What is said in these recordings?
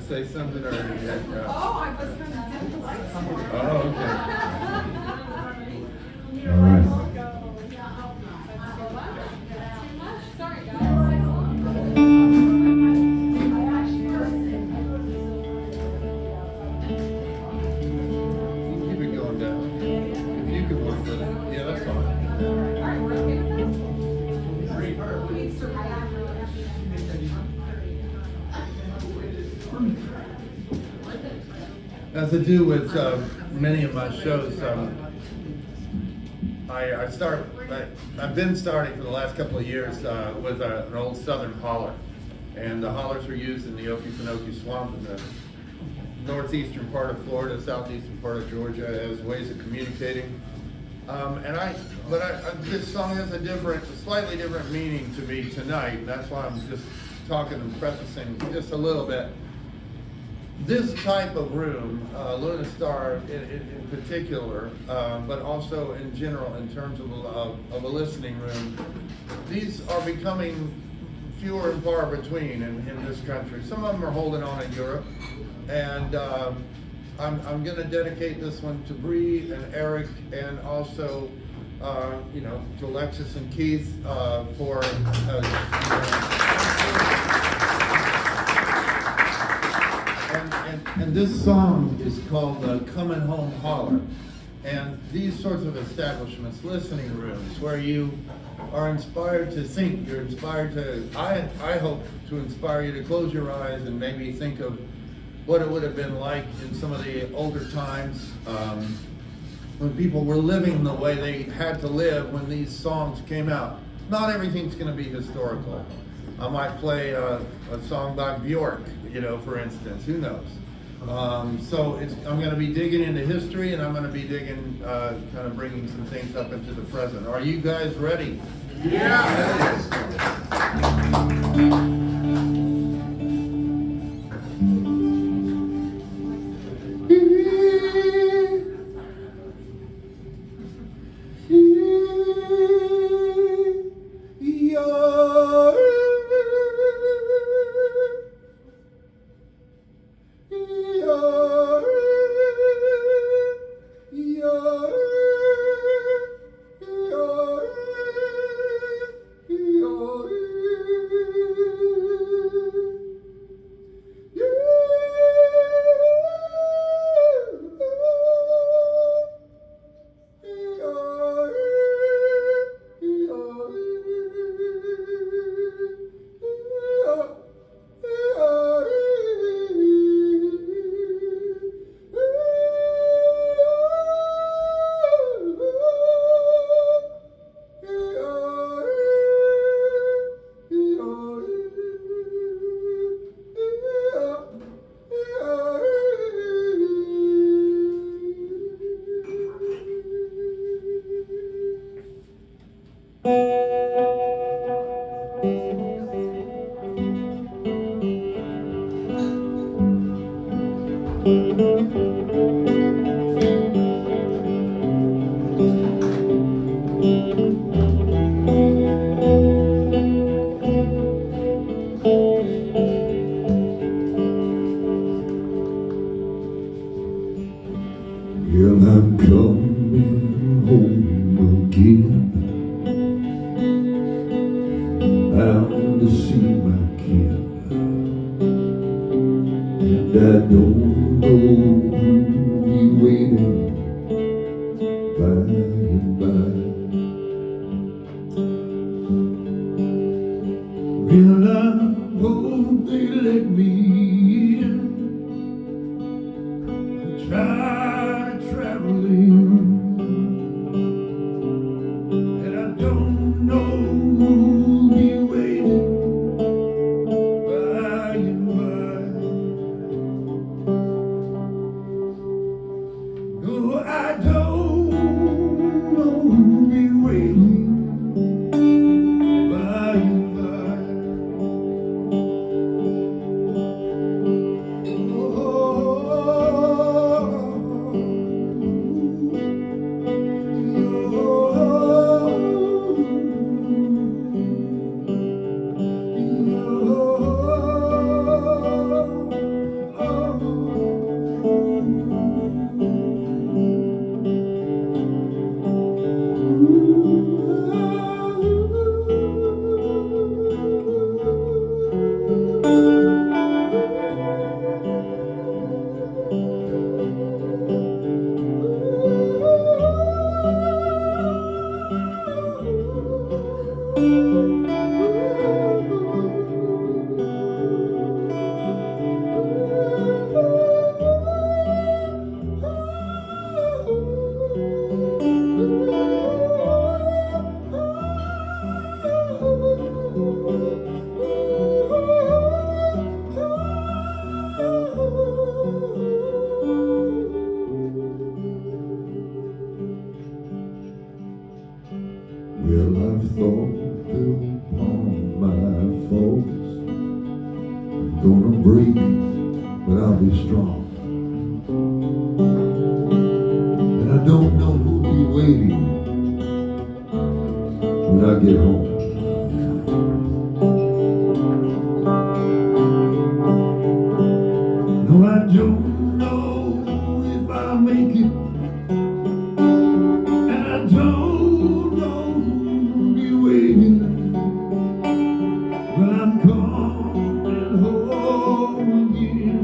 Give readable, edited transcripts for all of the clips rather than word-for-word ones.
say something or? Oh, I was going to have the lights on. Oh, okay. All right. Sorry, guys. Keep it going down. If you could work with it. Yeah, that's fine. All right, we're okay with that? As I do with many of my shows, I've been starting for the last couple of years with an old southern holler. And the hollers are used in the Okefenokee Swamp in the northeastern part of Florida, southeastern part of Georgia as ways of communicating. This song has a slightly different meaning to me tonight, and that's why I'm just talking and prefacing just a little bit. This type of room, Luna Star in particular, but also in general in terms of a listening room, these are becoming fewer and far between in this country. Some of them are holding on in Europe, and I'm going to dedicate this one to Bree and Eric, and also to Alexis and Keith for. And this song is called Coming Home Holler. And these sorts of establishments, listening rooms, where you are inspired to think, you're inspired to, I hope to inspire you to close your eyes and maybe think of what it would have been like in some of the older times when people were living the way they had to live when these songs came out. Not everything's going to be historical. I might play a song by Bjork, for instance, who knows? I'm going to be digging into history, and I'm going to be digging, kind of bringing some things up into the present. Are you guys ready? Yeah. Well, I'm coming home again, bound to see my kin, and I don't know who'll be waiting by and by. Well, I hope they let me in and try traveling, and I don't know who'll be waiting by and by. No, I don't know who'll be waiting by and by. Gonna break, but I'll be strong. And I don't know who'll be waiting when I get home. No, I don't know if I'll make it, and I don't know who'll be waiting when I'm coming home again.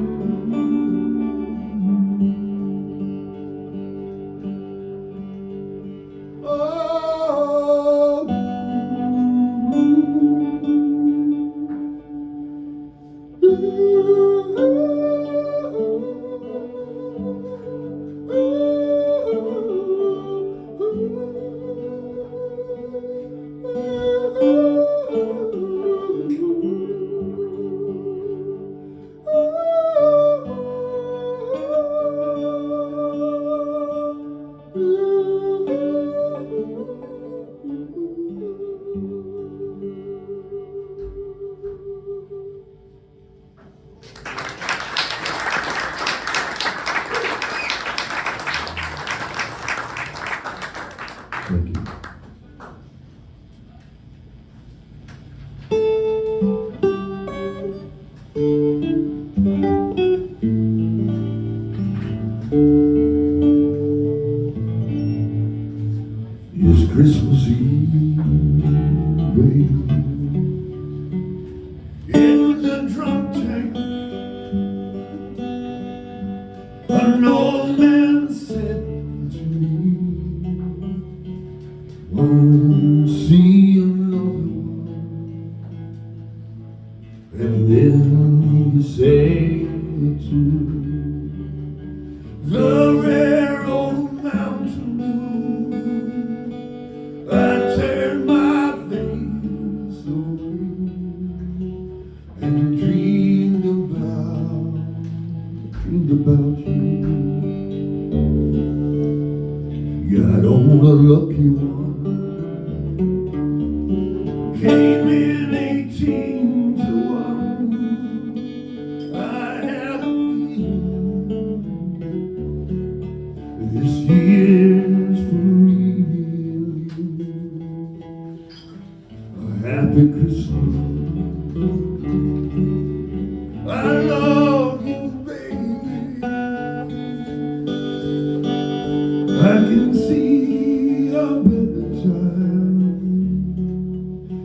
Thank you. It's Christmas Eve, baby. In the drunk tank, an old man said to me, won't see another one. And then he sang it too. The rare old mountain moon, I turned my face away and dreamed about you. Got on a lucky one, came in 18 to 1. I had a feeling this year's for me. A happy Christmas. I love you, baby. I can see a better time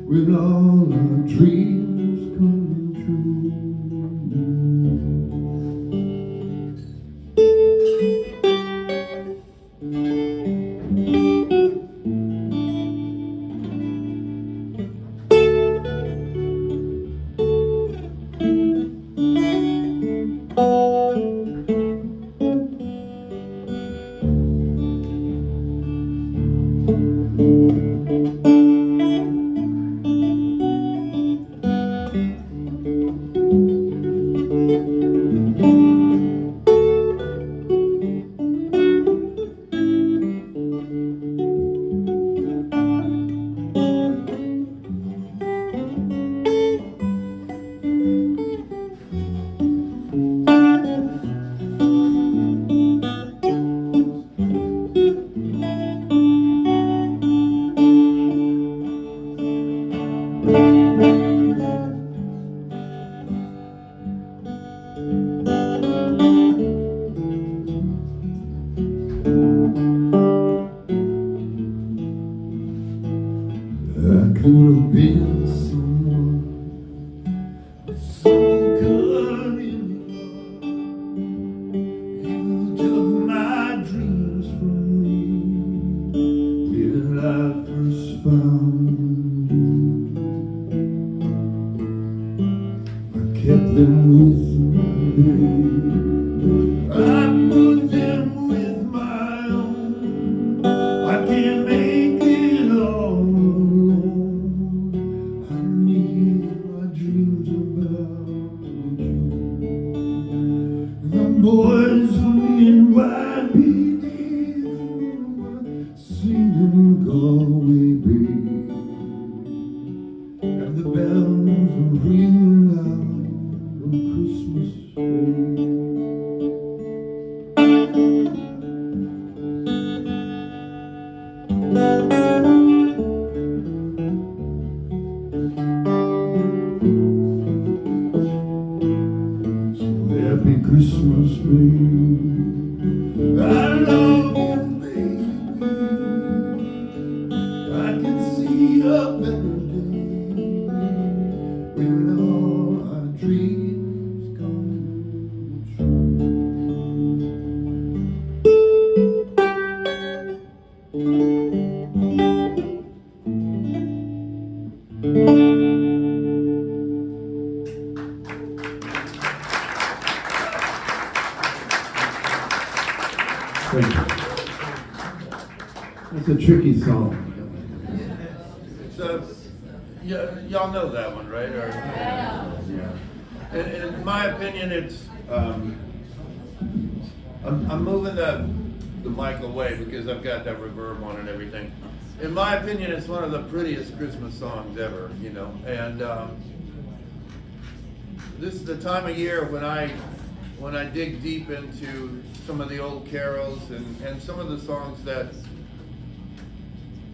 when all our dreams come true. I could have been someone so good in love. You took my dreams from me when I first found you. I kept them with me. I put them with my own. I can't make it all alone. I need my dreams about you. The boys from the NYPD singing Galway Bay, and the bells are ringing out. Christmas, babe. I love you, baby. I can see a better day when all our dreams come true. Thank you. It's a tricky song. So, y'all know that one, right? Or, yeah. In my opinion, it's. I'm moving the mic away because I've got that reverb on and everything. In my opinion, it's one of the prettiest Christmas songs ever, you know. And this is the time of year when I dig deep into some of the old carols and some of the songs that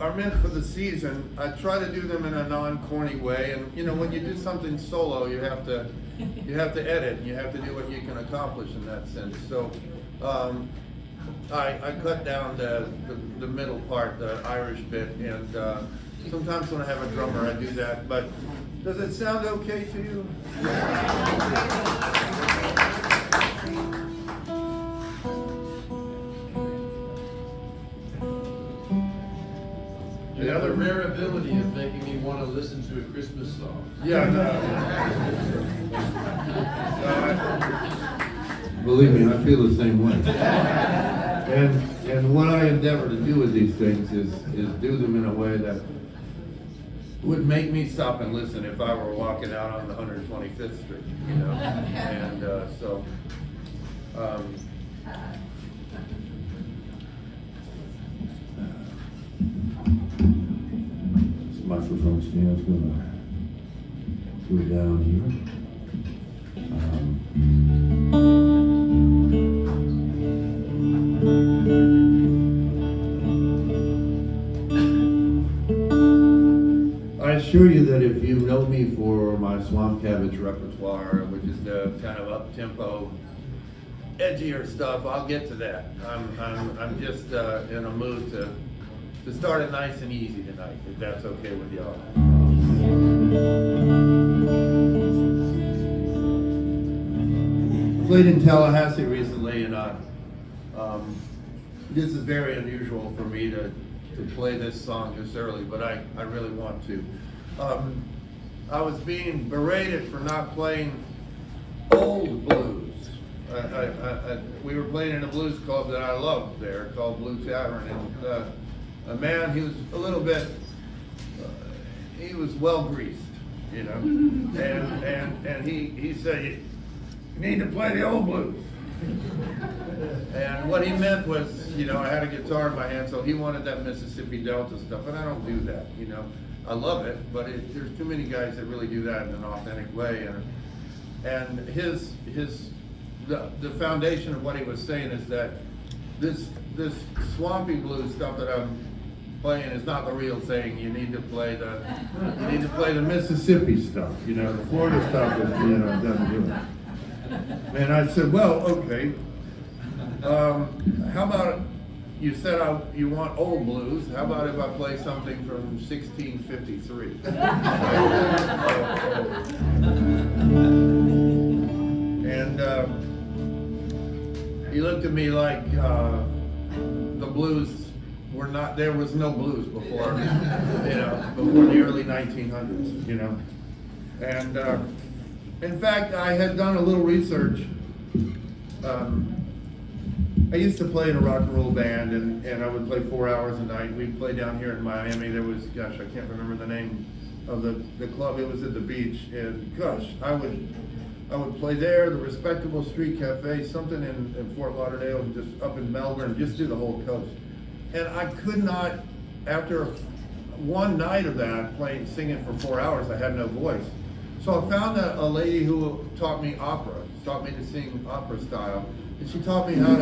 are meant for the season. I try to do them in a non-corny way, and you know, when you do something solo, you have to edit, and you have to do what you can accomplish in that sense. So I cut down the middle part, the Irish bit, and sometimes when I have a drummer, I do that. But does it sound okay to you? You have a rare ability of making me want to listen to a Christmas song. Yeah. Believe me, I feel the same way. And what I endeavor to do with these things is do them in a way that Would make me stop and listen if I were walking out on the 125th Street, you know. And so. this microphone stand's gonna go down here. I assure you that if you know me for my Swamp Cabbage repertoire, which is the kind of up-tempo, edgier stuff, I'll get to that. I'm just in a mood to start it nice and easy tonight, if that's okay with y'all. Played in Tallahassee recently, and this is very unusual for me to play this song this early, but I really want to. I was being berated for not playing old blues. We were playing in a blues club that I loved there called Blue Tavern, and a man, he was a little bit, he was well greased, you know, and he said, you need to play the old blues. And what he meant was, you know, I had a guitar in my hand, so he wanted that Mississippi Delta stuff, and I don't do that, you know. I love it, but there's too many guys that really do that in an authentic way. And the foundation of what he was saying is that this swampy blues stuff that I'm playing is not the real thing. You need to play the Mississippi stuff, you know. The Florida stuff is, you know, doesn't do it. And I said, well, okay. How about, you said you want old blues. How about if I play something from 1653? And he looked at me like the blues were not, there was no blues before, you know, before the early 1900s, you know. And in fact, I had done a little research. I used to play in a rock and roll band, and I would play 4 hours a night. We'd play down here in Miami. There was, gosh, I can't remember the name of the club. It was at the beach, and gosh, I would play there, the Respectable Street Cafe, something in Fort Lauderdale, and just up in Melbourne, just do the whole coast. And I could not, after one night of that, singing for 4 hours, I had no voice. So I found a lady who taught me to sing opera style. And she taught me how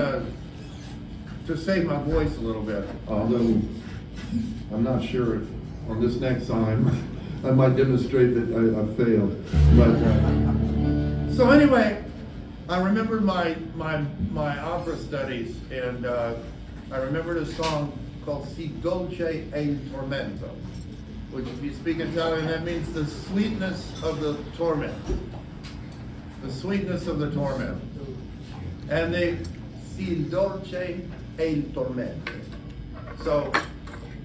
to save my voice a little bit. Although I'm not sure on this next song I might demonstrate that I failed. But so anyway, I remembered my opera studies, and I remembered a song called Si dolce e il tormento, which if you speak Italian, that means the sweetness of the torment. The sweetness of the torment. And they, si dolce e il tormento. So,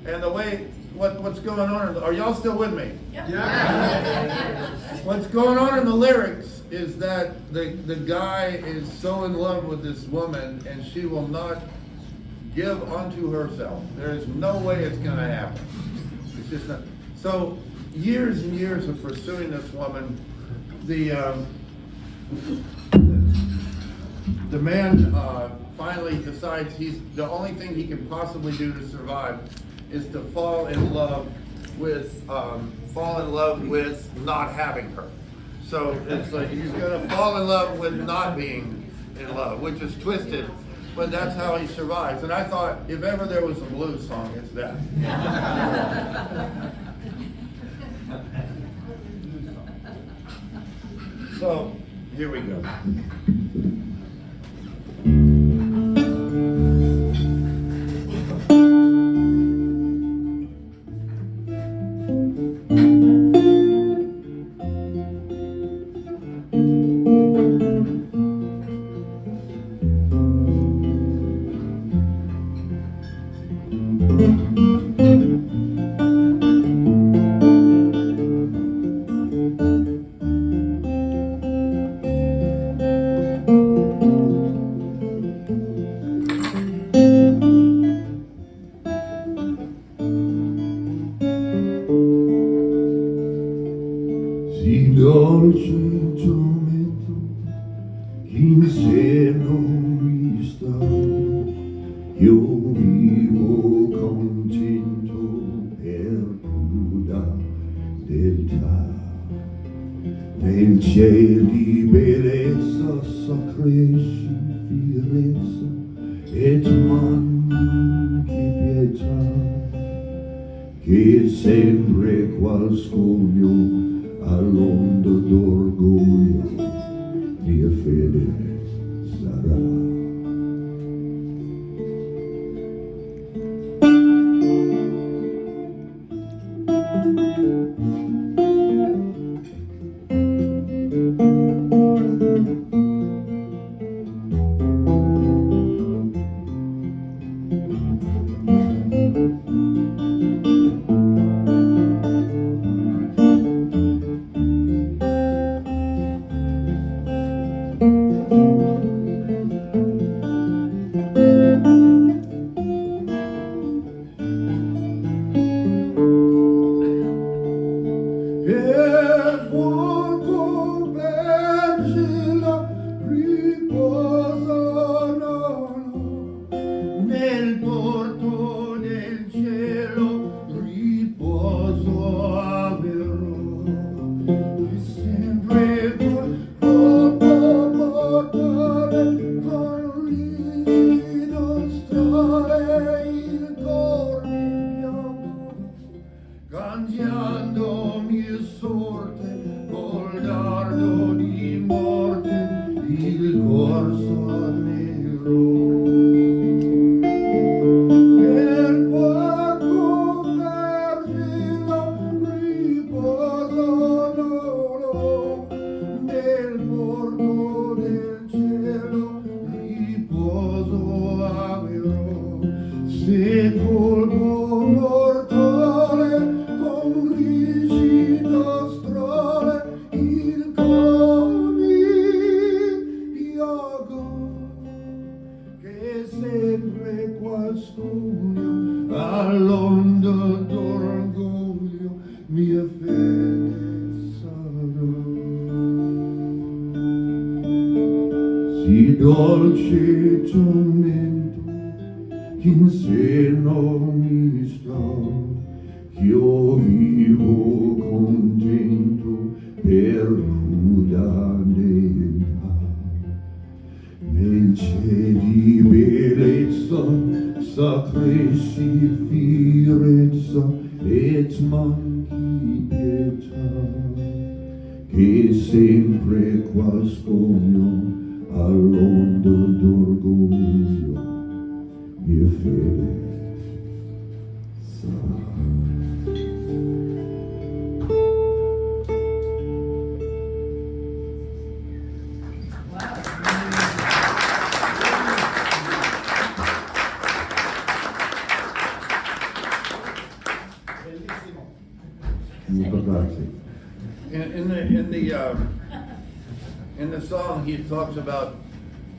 and the way, what's going on, are y'all still with me? Yeah. What's going on in the lyrics is that the guy is so in love with this woman and she will not give unto herself. There is no way it's going to happen. It's just not. So years and years of pursuing this woman, the man finally decides the only thing he can possibly do to survive is to fall in love with not having her. So it's like he's gonna fall in love with not being in love, which is twisted, but that's how he survives. And I thought, if ever there was a blues song, it's that. So here we go. Si dolce tormento che in sé non mi sta, io vivo contento per crudeltà. Nel cielo di bellezza s'accresce fierezza et manchi pietà, che sempre qual scoglio all'onda d'orgoglio mia fede sarà. Nel porto del cielo riposo avrò, e sempre col corpo mortale, con rigido strale il cor mi piango, cangiando mia sorte col dardo di morte il corso nero. Se colmo mortale con rigido strale il cor mi piago, che sempre qual sogno all'onda d'orgoglio mia fede sarà. Si dolce tormento che in sé non mi sta, io vivo contento per crudeltà. Nel cielo di bellezza s'accresce fierezza et manchi pietà, che sempre qual sogno all'onda d'orgoglio mia fede sarà. Molto grazie. In the song, he talks about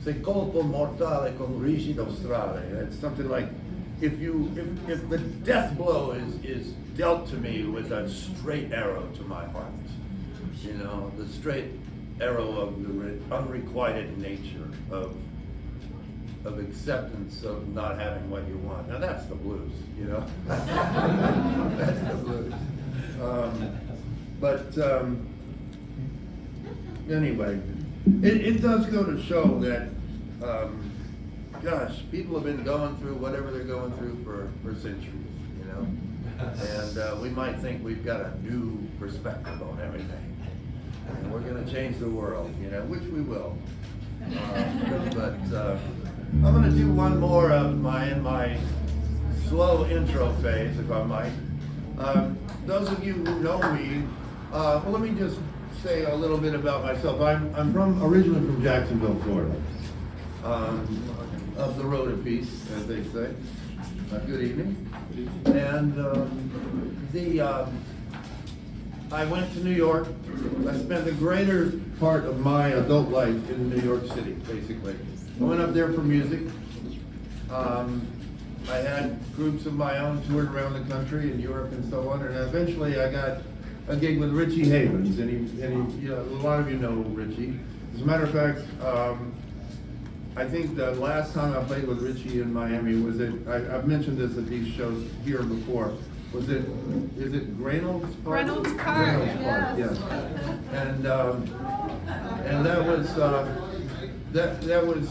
se colpo mortale con rigido strale. It's something like, if the death blow is dealt to me with a straight arrow to my heart, you know, the straight arrow of the unrequited nature of acceptance of not having what you want. Now that's the blues, you know. That's the blues. Anyway, it does go to show that, gosh, people have been going through whatever they're going through for centuries, you know? And we might think we've got a new perspective on everything. And we're gonna change the world, you know, which we will. I'm gonna do one more of in my slow intro phase, if I might. Those of you who know me, well, let me just say a little bit about myself. I'm originally from Jacksonville, Florida, of the road of peace, as they say. Good evening. And I went to New York. I spent the greater part of my adult life in New York City, basically. I went up there for music. I had groups of my own, toured around the country in Europe and so on, and eventually I got a gig with Richie Havens, and he, you know, a lot of you know Richie. As a matter of fact, I think the last time I played with Richie in Miami was I've mentioned this at these shows here before. Is it Reynolds Park? Reynolds Park, Yes. And that was that was.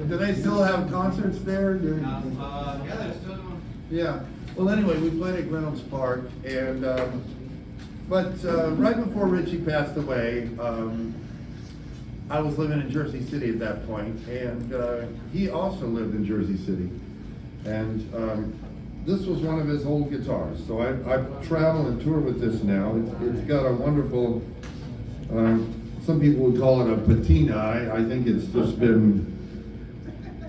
Do they still have concerts there? Yeah, they're still doing. Yeah. Well, anyway, we played at Reynolds Park, and but right before Richie passed away, I was living in Jersey City at that point, and he also lived in Jersey City, and this was one of his old guitars. So I travel and tour with this now. It's got a wonderful. Some people would call it a patina. I think it's just been.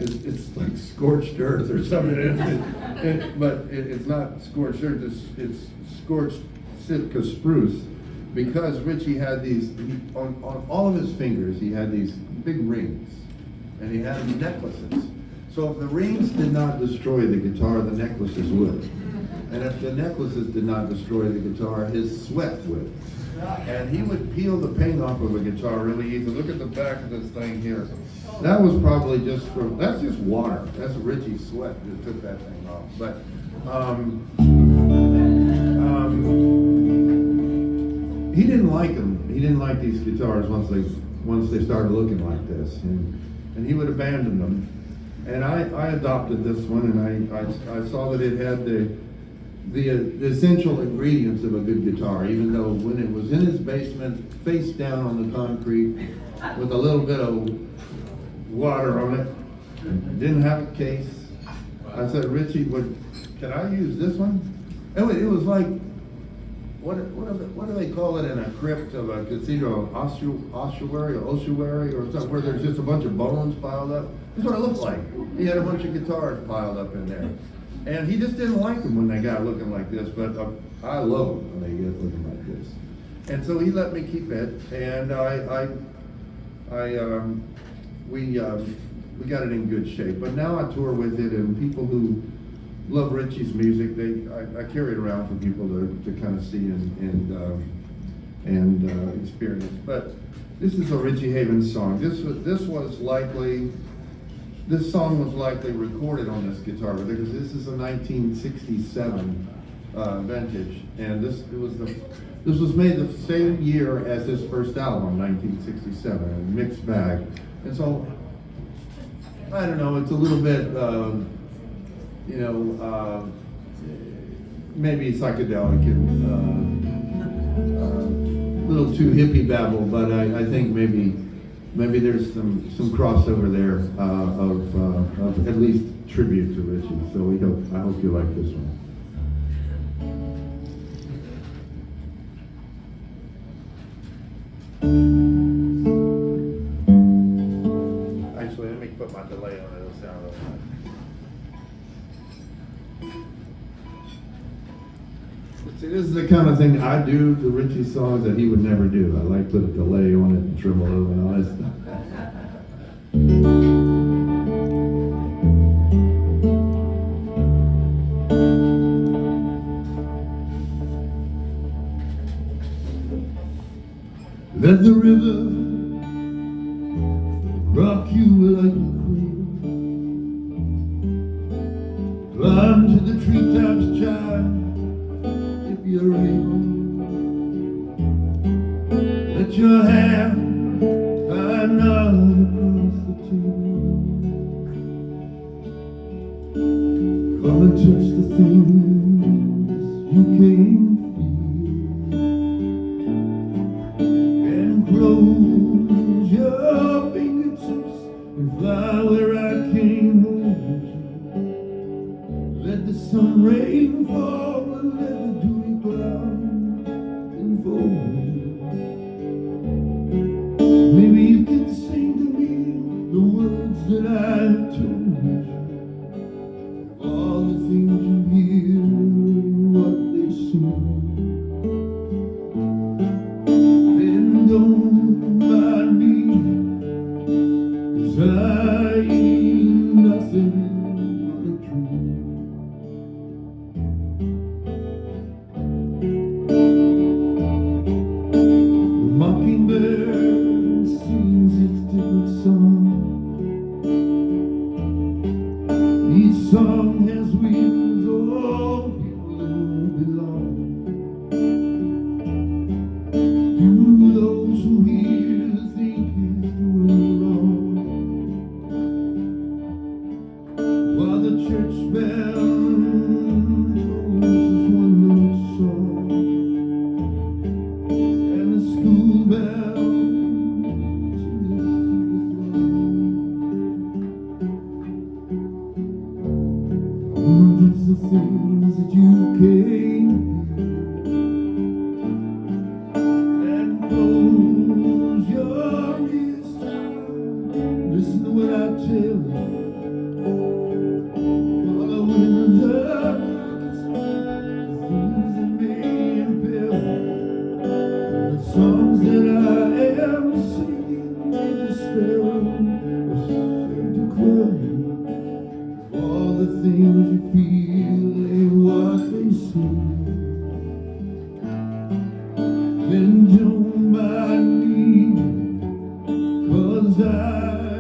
It's like scorched earth or something, but it's not scorched earth. It's scorched Sitka spruce, because Richie had these on all of his fingers. He had these big rings, and he had necklaces. So if the rings did not destroy the guitar, the necklaces would. And if the necklaces did not destroy the guitar, his sweat would. And he would peel the paint off of a guitar really easy. Look at the back of this thing here. That was probably that's just water. That's Richie's sweat that took that thing off. But he didn't like them. He didn't like these guitars once they started looking like this, and he would abandon them. And I adopted this one, and I saw that it had the essential ingredients of a good guitar, even though when it was in his basement, face down on the concrete, with a little bit of water on it, didn't have a case. I said, Richie, can I use this one? It was like, what do they call it in a crypt of a cathedral, ossuary or something, where there's just a bunch of bones piled up? That's what it looked like. He had a bunch of guitars piled up in there. And he just didn't like them when they got looking like this, but I love them when they get looking like this. And so he let me keep it, and we got it in good shape. But now I tour with it, and people who love Richie's music, I carry it around for people to kind of see and experience. But this is a Richie Havens song. This song was likely recorded on this guitar because this is a 1967 vintage, and this was made the same year as his first album, 1967, a mixed bag. And so I don't know, it's a little bit, maybe psychedelic and a little too hippie babble, but I think maybe maybe there's some crossover there of at least tribute to Richie. So I hope you like this one. Actually, let me put my delay on it. It'll sound okay. See, this is the kind of thing I do to Richie's songs that he would never do. I like to put a delay on it and tremolo and all that stuff. Let the river rock you like a queen. Climb to the treetops, child, if you're able. Let your hand find out across the table. Come and touch the things you can't close your fingertips and fly where I can't hold you. Let the sun rain fall and let the dewy cloud enfold you. Maybe you can sing to me the words that I've told you. All the things you hear and what they sing. Don't mind me, 'cause I ain't nothing but a dream. The mockingbird sings its different song. Each song has wings, all people belong. Those who hear think he's doing wrong, while the church bell tolls his one-note song, and the school bell tinkles to the throne. All of the things that you can't. Close your ears, listen to what I tell you. Following the market's things that may impair you. The songs that I am singing may despair or serve to quell you. All the things you feel ain't what they seem. Then don't mind me, 'cause I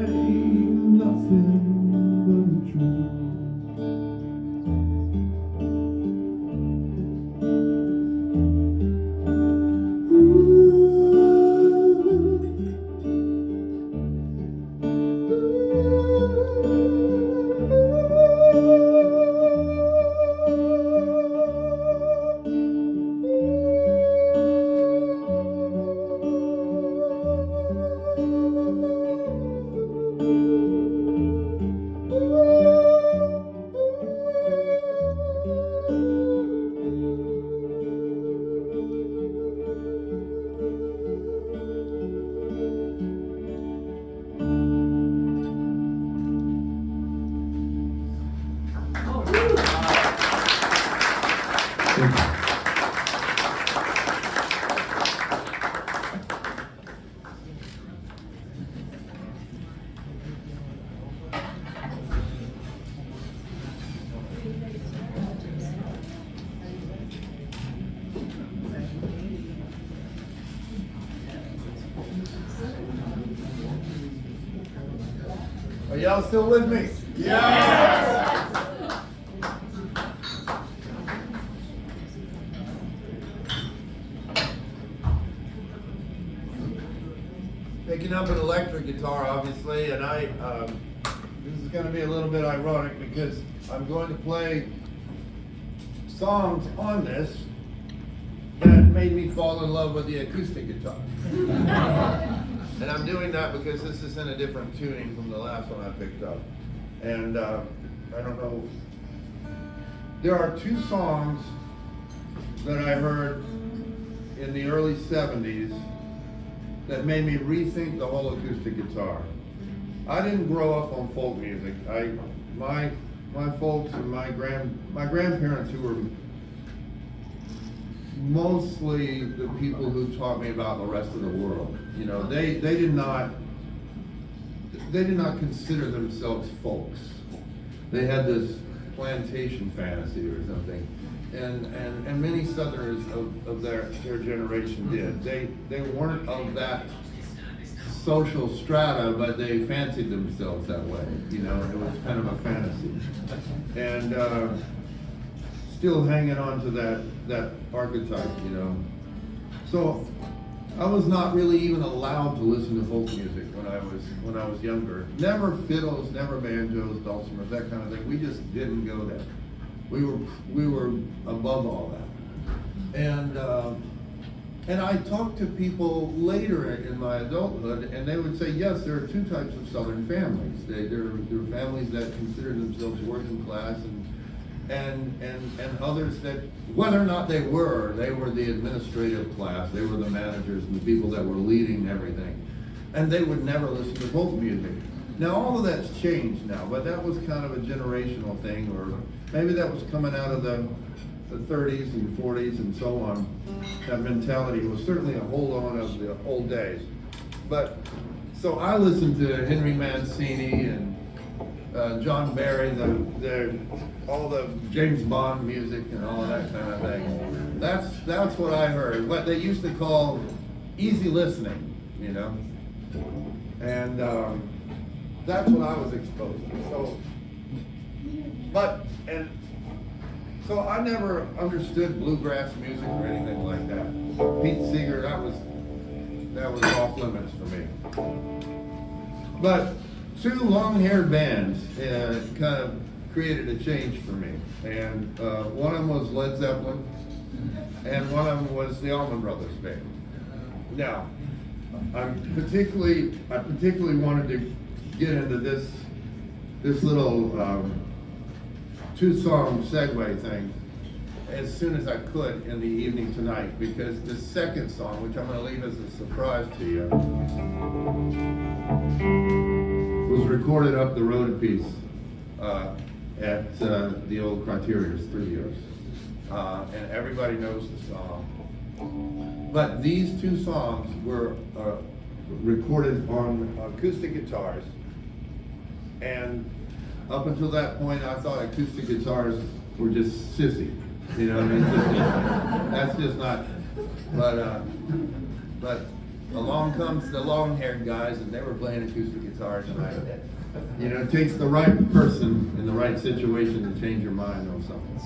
ain't nothing but a dream. Are y'all still with me? Yes! Picking up an electric guitar, obviously, and this is going to be a little bit ironic because I'm going to play songs on this that made me fall in love with the acoustic guitar. And I'm doing that because this is in a different tuning from the last one I picked up. And I don't know. There are two songs that I heard in the early 70s that made me rethink the whole acoustic guitar. I didn't grow up on folk music. My folks and my grandparents, who were mostly the people who taught me about the rest of the world, you know, they did not consider themselves folks. They had this plantation fantasy or something, and many Southerners of their generation did. They weren't of that social strata, but they fancied themselves that way. You know, it was kind of a fantasy, and still hanging on to that archetype. You know, so I was not really even allowed to listen to folk music when I was younger. Never fiddles, never banjos, dulcimers, that kind of thing. We just didn't go there. We were above all that. And I talked to people later in my adulthood, and they would say, yes, there are two types of Southern families. There are families that consider themselves working class, and others that, whether or not they were the administrative class, they were the managers and the people that were leading everything. And they would never listen to folk music. Now all of that's changed now, but that was kind of a generational thing, or maybe that was coming out of the 30s and 40s and so on. That mentality was certainly a hold on of the old days. But, so I listened to Henry Mancini and John Barry, all the James Bond music and all of that kind of thing. That's what I heard, what they used to call easy listening, you know? And that's what I was exposed to. So I never understood bluegrass music or anything like that. Pete Seeger, that was off limits for me. But two long-haired bands kind of created a change for me. And one of them was Led Zeppelin, and one of them was the Allman Brothers Band. Now, I particularly wanted to get into this little two-song segue thing as soon as I could in the evening tonight, because the second song, which I'm going to leave as a surprise to you, was recorded up the road a piece at the old Criteria Studios, and everybody knows the song. But these two songs were recorded on acoustic guitars, and up until that point, I thought acoustic guitars were just sissy. You know what I mean? That's just not. But along comes the long-haired guys, and they were playing acoustic guitars, and you know, it takes the right person in the right situation to change your mind on something.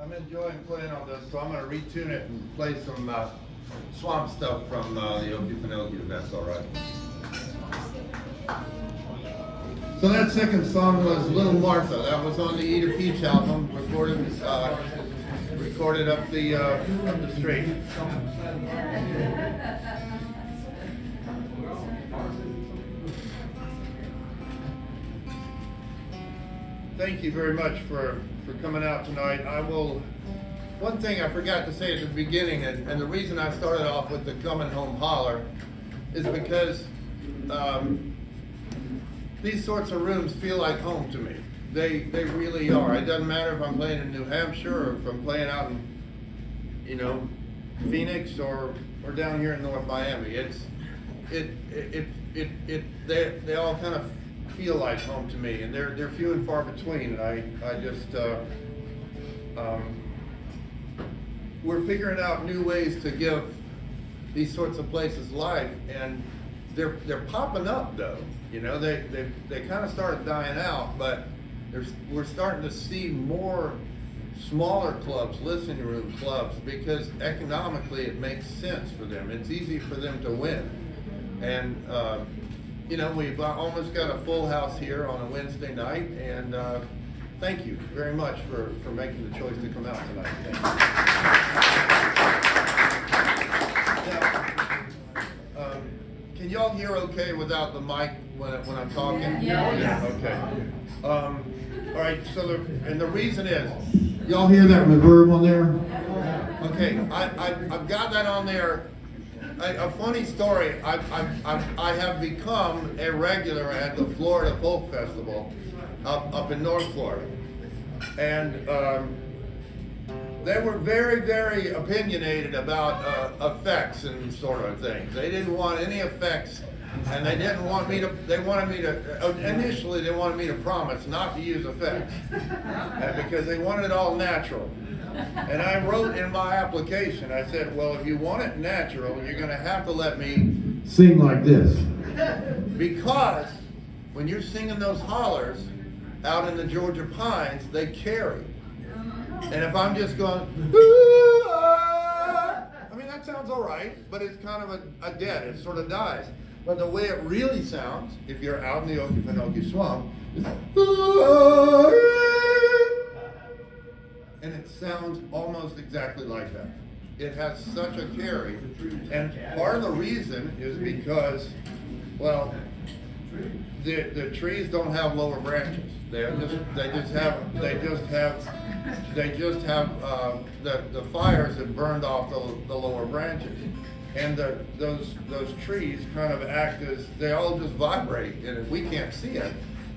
I'm enjoying playing on this, so I'm going to retune it and play some swamp stuff from the Okefenokee, if that's all right. So that second song was Little Martha. That was on the Eat a Peach album, recorded up the street. Thank you very much for coming out tonight. One thing I forgot to say at the beginning, and the reason I started off with the Coming Home Holler is because these sorts of rooms feel like home to me. They really are. It doesn't matter if I'm playing in New Hampshire or if I'm playing out in, Phoenix or down here in North Miami. They all kind of feel like home to me, and they're few and far between. And I just we're figuring out new ways to give these sorts of places life, and they're popping up though. They kind of started dying out, but we're starting to see more smaller clubs, listening room clubs, because economically it makes sense for them. It's easy for them to win, and we've almost got a full house here on a Wednesday night, and thank you very much for making the choice to come out tonight. Thank you. Now, can y'all hear okay without the mic when I'm talking? Yeah. Okay. All right. So the reason is, y'all hear that reverb on there? Okay. I've got that on there. A funny story. I have become a regular at the Florida Folk Festival up in North Florida, and they were very, very opinionated about effects and sort of things. They didn't want any effects, and they didn't want me to. They wanted me to. Initially, they wanted me to promise not to use effects, because they wanted it all natural. And I wrote in my application, I said, well, if you want it natural, you're going to have to let me Sing like this. because when you're singing those hollers out in the Georgia pines, they carry. And if I'm just going, I mean, that sounds all right, but it's kind of a dead, it sort of dies. But the way it really sounds, if you're out in the Okefenokee swamp, is and it sounds almost exactly like that. It has such a carry, and part of the reason is because, well, the trees don't have lower branches. They just have the fires have burned off the lower branches, and those trees kind of act as, they all just vibrate, and we can't see it,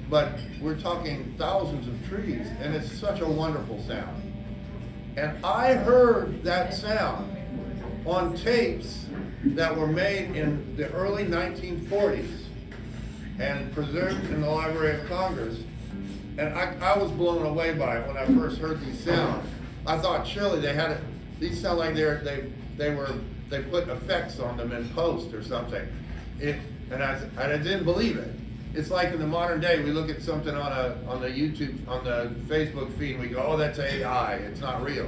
but we're talking thousands of trees, and it's such a wonderful sound. And I heard that sound on tapes that were made in the early 1940s. and preserved in the Library of Congress. And I was blown away by it when I first heard these sounds. I thought surely they had it, these sound like they put effects on them in post or something. And I didn't believe it. It's like in the modern day, we look at something on the YouTube, on the Facebook feed, and we go, oh, that's AI, it's not real.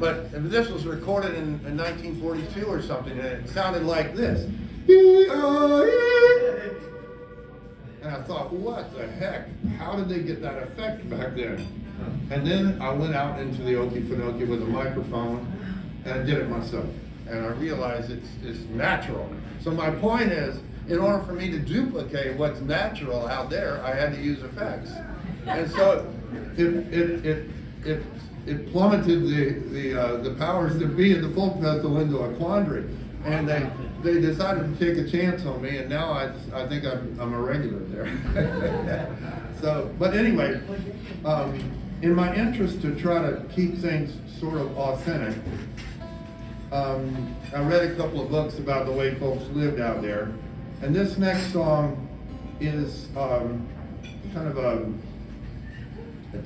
But this was recorded in 1942 or something, and it sounded like this. And I thought, what the heck? How did they get that effect back then? And then I went out into the Okefenokee with a microphone, and I did it myself. And I realized it's natural. So my point is, in order for me to duplicate what's natural out there, I had to use effects. And so it plummeted the powers that be at the folk festival into a quandary. And they decided to take a chance on me, and now I think I'm a regular there. So, but anyway, in my interest to try to keep things sort of authentic, I read a couple of books about the way folks lived out there, and this next song is kind of a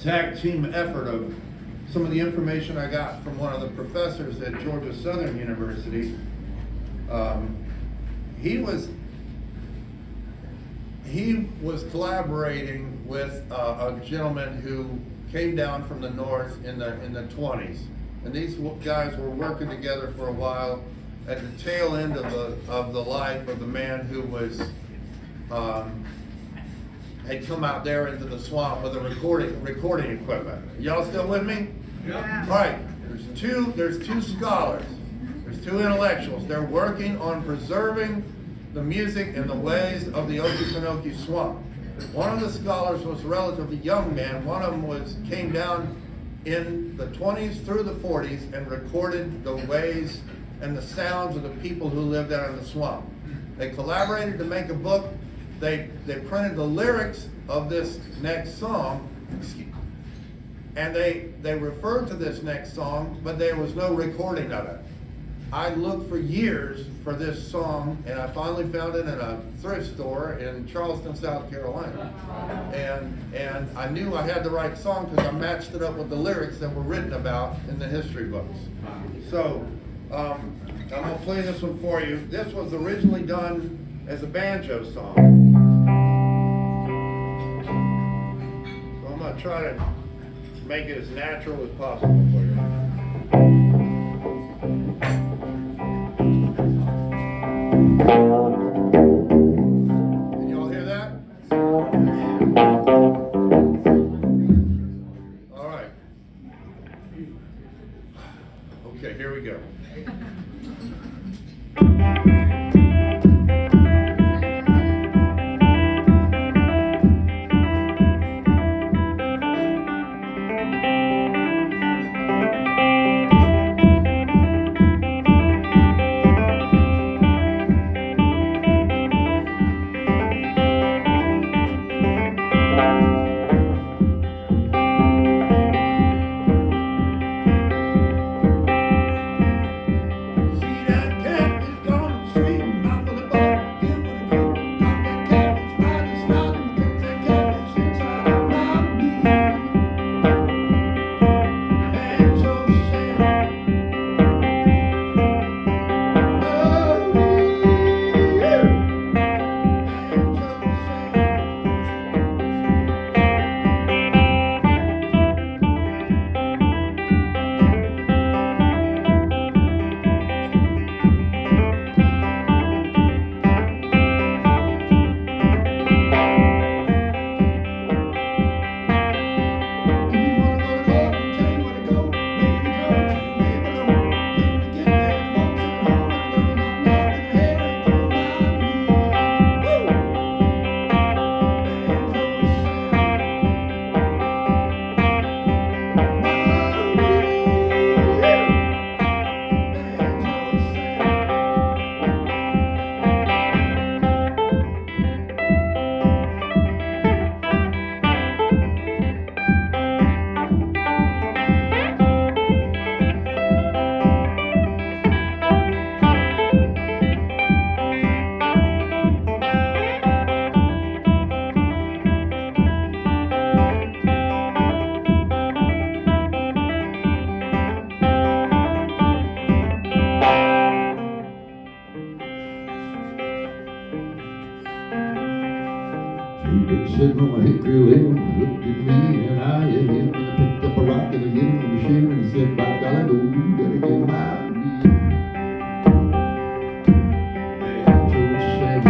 tag team effort of some of the information I got from one of the professors at Georgia Southern University. He was collaborating with a gentleman who came down from the north in the 20s, and these guys were working together for a while at the tail end of the life of the man who was had come out there into the swamp with a recording equipment. Y'all still with me? Yeah. All right. There's two scholars. There's two intellectuals. They're working on preserving the music and the ways of the Okefenokee swamp. One of the scholars was a relatively young man. One of them came down in the 20s through the 40s and recorded the ways and the sounds of the people who lived out in the swamp. They collaborated to make a book. They printed the lyrics of this next song, and they referred to this next song, but there was no recording of it. I looked for years for this song, and I finally found it in a thrift store in Charleston, South Carolina. And I knew I had the right song because I matched it up with the lyrics that were written about in the history books. So I'm gonna play this one for you. This was originally done as a banjo song. So I'm gonna try to make it as natural as possible for you. Can y'all hear that? All right. Okay, here we go. Jaybird sitting on my hickory limb looked at me and I at him, and I picked up a rock and I hit him on the shin and he said, by golly, go, you gotta get my wheel. Banjo sang,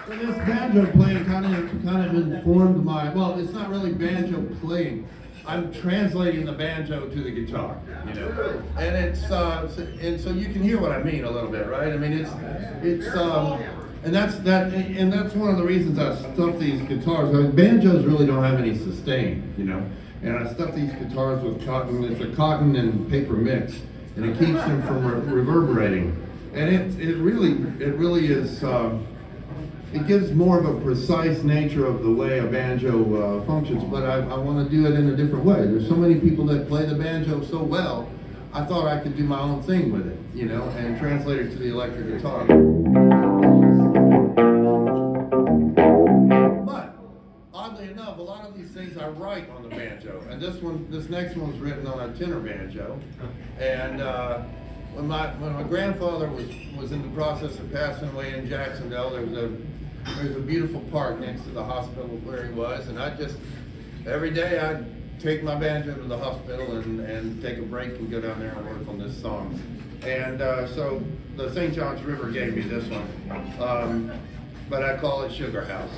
So this banjo playing kind of informed my, well, it's not really banjo playing. I'm translating the banjo to the guitar, you know, and and so you can hear what I mean a little bit, right? I mean, and that's one of the reasons I stuffed these guitars. I mean, banjos really don't have any sustain, you know, and I stuffed these guitars with cotton. It's a cotton and paper mix, and it keeps them from reverberating, and it really is. It gives more of a precise nature of the way a banjo functions, but I want to do it in a different way. There's so many people that play the banjo so well, I thought I could do my own thing with it, you know, and translate it to the electric guitar. But, oddly enough, a lot of these things I write on the banjo, and this next one was written on a tenor banjo, and when my grandfather was in the process of passing away in Jacksonville, there was a beautiful park next to the hospital where he was, and every day I'd take my banjo to the hospital and take a break and go down there and work on this song. And so the St. Johns River gave me this one, but I call it Sugar House.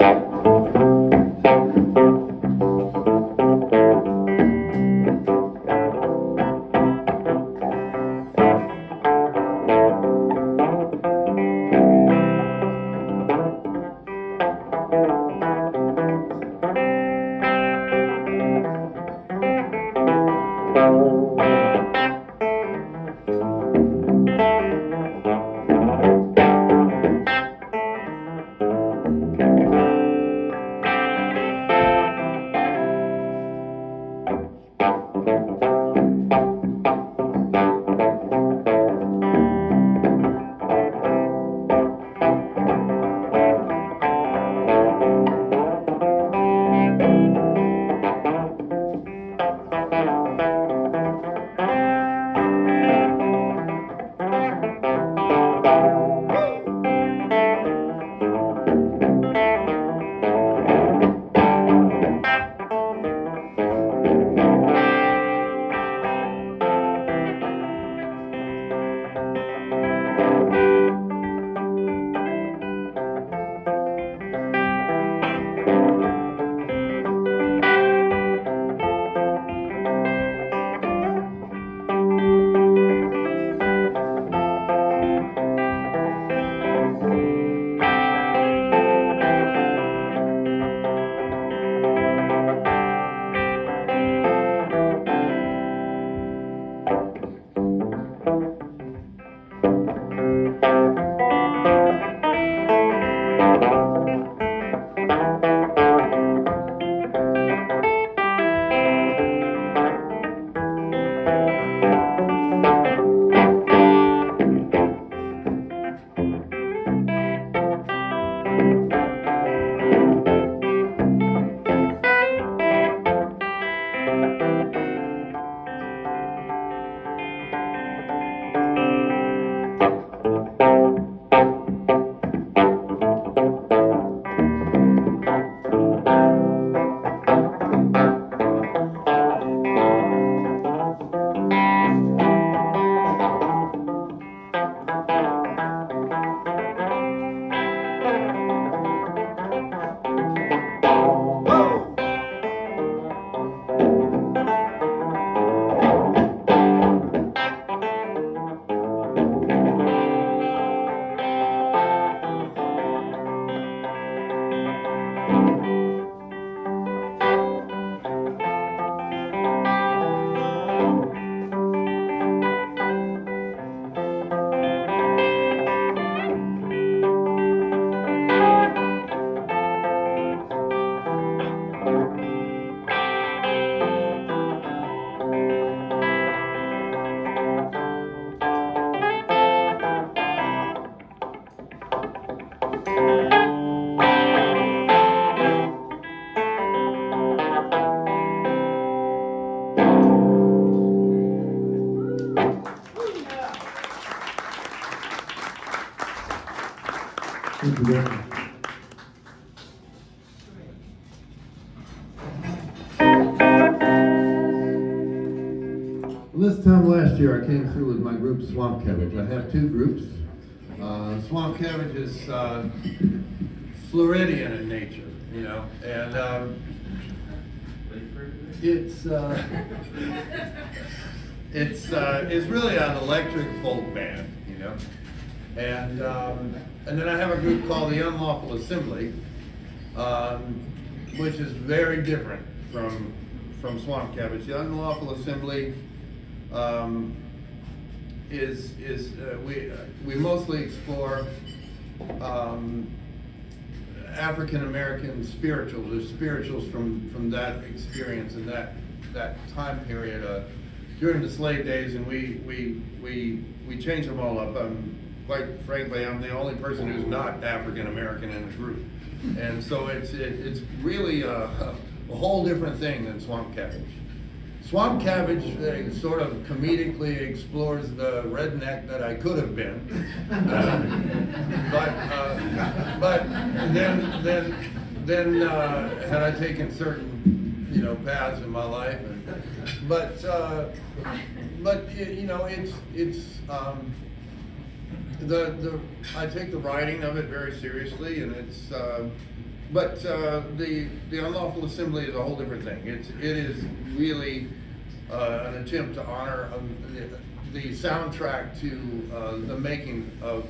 you very much. This time last year, I came through with my group Swamp Cabbage. I have two groups. Swamp Cabbage is Floridian in nature, you know, and it's really an electric folk band, you know, and then I have a group called the Unlawful Assembly, which is very different from Swamp Cabbage. The Unlawful Assembly we mostly explore African American spirituals, or spirituals from that experience and that time period during the slave days, and we change them all up. Quite frankly, I'm the only person who's not African American in the group, and so it's really a whole different thing than Swamp Cabbage. Swamp Cabbage sort of comedically explores the redneck that I could have been, but then had I taken certain, you know, paths in my life, but you know, it's I take the writing of it very seriously, and it's but the Unlawful Assembly is a whole different thing. It is really an attempt to honor the soundtrack to the making of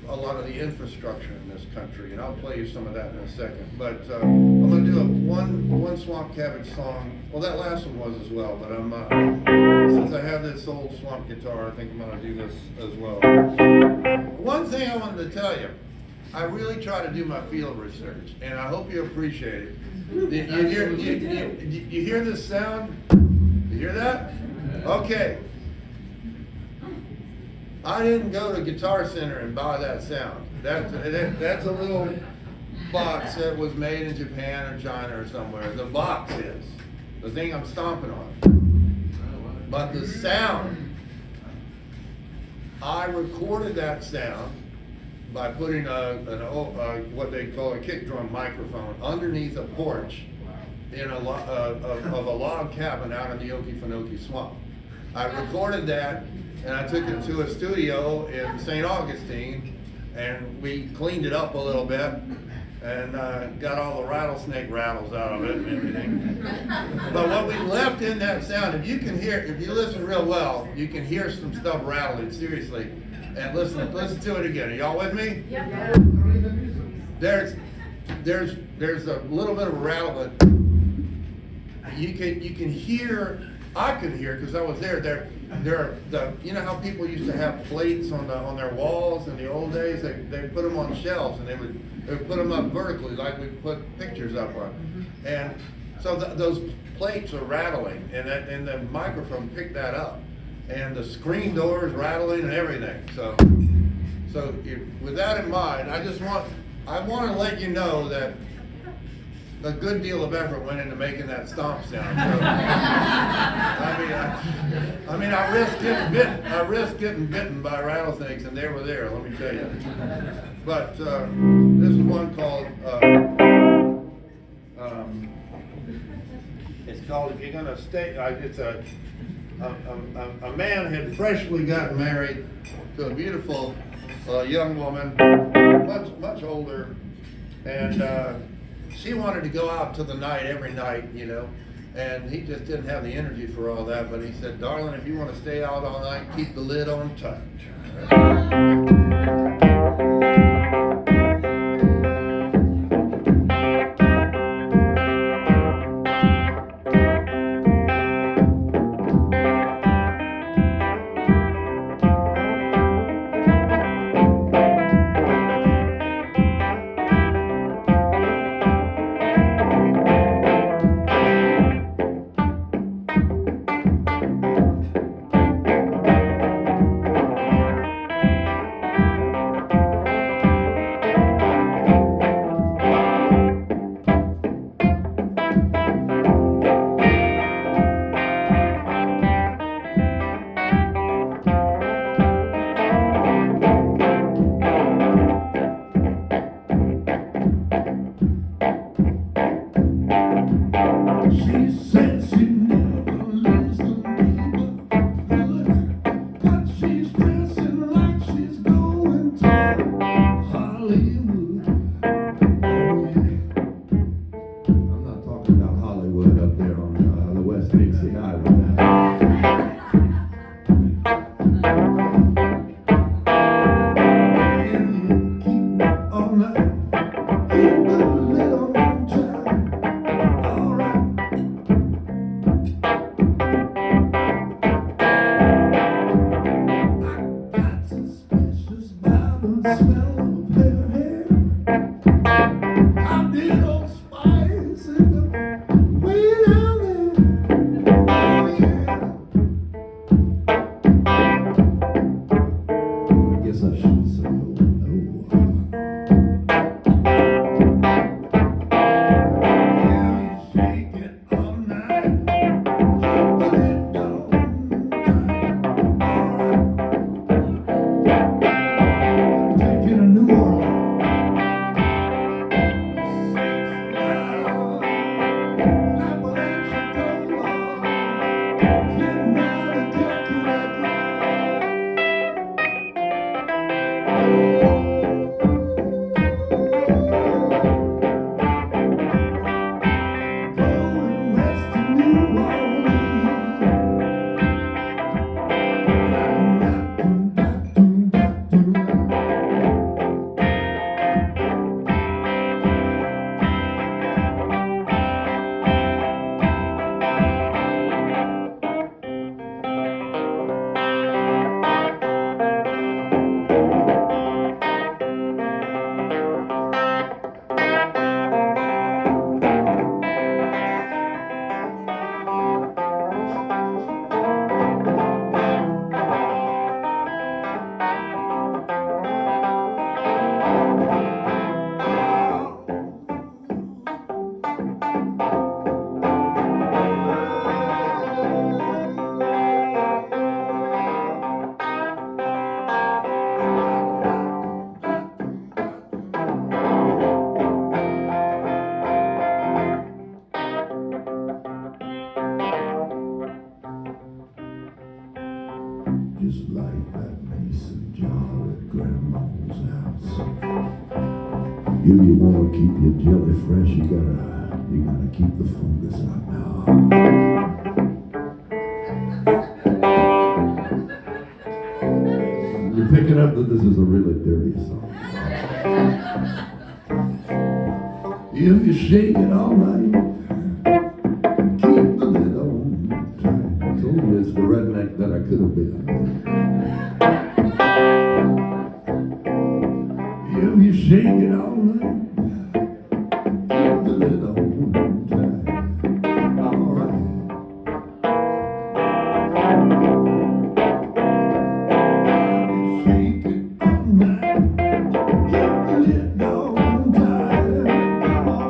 a lot of the infrastructure in this country, and I'll play you some of that in a second. But I'm going to do one Swamp Cabbage song. Well, that last one was as well, but since I have this old swamp guitar, I think I'm going to do this as well. One thing I wanted to tell you, I really try to do my field research, and I hope you appreciate it. You hear this sound? You hear that? Okay. I didn't go to Guitar Center and buy that sound. That's a little box that was made in Japan or China or somewhere. The box is the thing I'm stomping on. But the sound, I recorded that sound by putting what they call a kick drum microphone underneath a porch in of a log cabin out in the Okefenokee Swamp. I recorded that, and I took it to a studio in St. Augustine, and we cleaned it up a little bit, and got all the rattlesnake rattles out of it and everything. But what we left in that sound, if you listen real well, you can hear some stuff rattling, seriously. And listen to it again. Are y'all with me? Yep. There's a little bit of a rattle, but you can hear. I can hear because I was there. You know how people used to have plates on their walls in the old days? They put them on shelves, and they would put them up vertically like we put pictures up on. And so those plates are rattling, and the microphone picked that up. And the screen doors rattling and everything. So with that in mind, I want to let you know that a good deal of effort went into making that stomp sound. So, I risked getting bitten by rattlesnakes, and they were there. Let me tell you. But this is one called. It's called "If You're Gonna Stay." It's a man had freshly gotten married to a beautiful young woman, much older, and she wanted to go out to the night every night, you know, and he just didn't have the energy for all that. But he said, "Darling, if you want to stay out all night, keep the lid on tight." If you wanna keep your jelly fresh, you gotta keep the fungus out now. You're picking up that this is a really dirty song. If you shake it all night, keep the lid on tight. I told you it's the redneck that I could have been. If you shake it all night, keep the lid on tight. All right. Shake it all night, keep the lid on tight. Come on,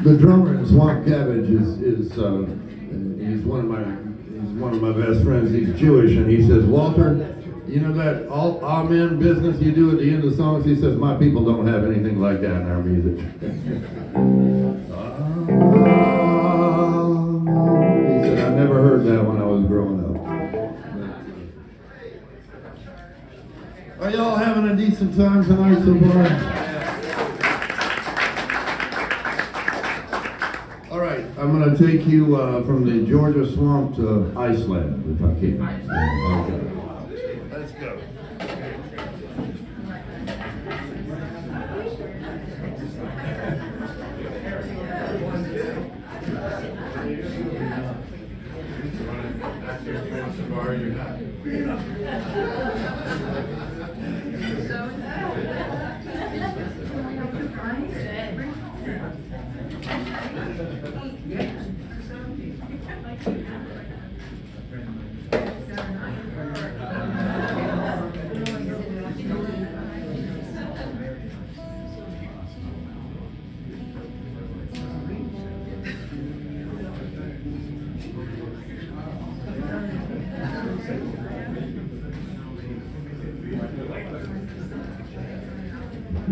the drummer in Swamp Cabbage he's one of my best friends. He's Jewish, and he says, Walter, you know that all amen business you do at the end of songs? He says, my people don't have anything like that in our music. He said, I never heard that when I was growing up. Are y'all having a decent time tonight so far? All right, I'm going to take you from the Georgia swamp to Iceland, if I can. Okay. Let's go.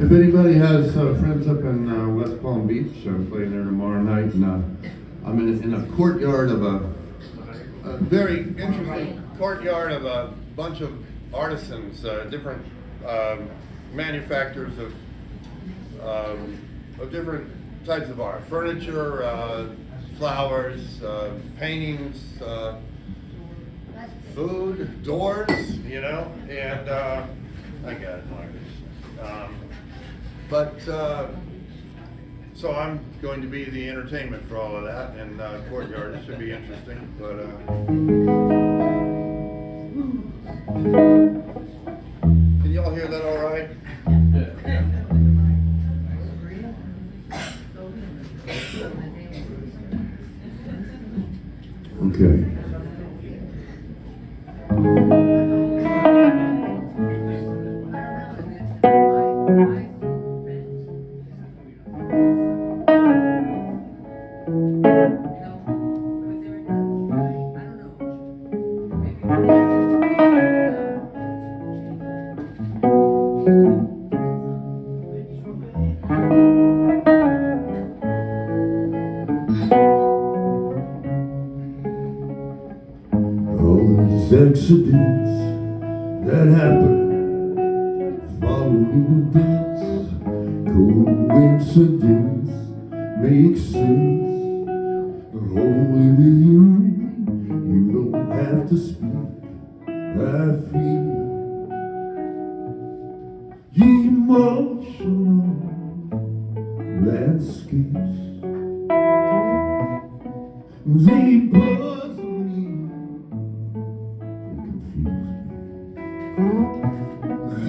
If anybody has friends up in West Palm Beach, I'm playing there tomorrow night, and I'm in a courtyard of a very interesting courtyard of a bunch of artisans, different manufacturers of different types of art, furniture, flowers, paintings, food, doors, you know, and I got it, Marcus. So I'm going to be the entertainment for all of that, and courtyard should be interesting. But can y'all hear that all right? Okay. Accidents that happen following the dance, Coincidence makes sense. Only with you, you don't have to speak. I feel emotional landscapes. They puzzle me, they confuse me.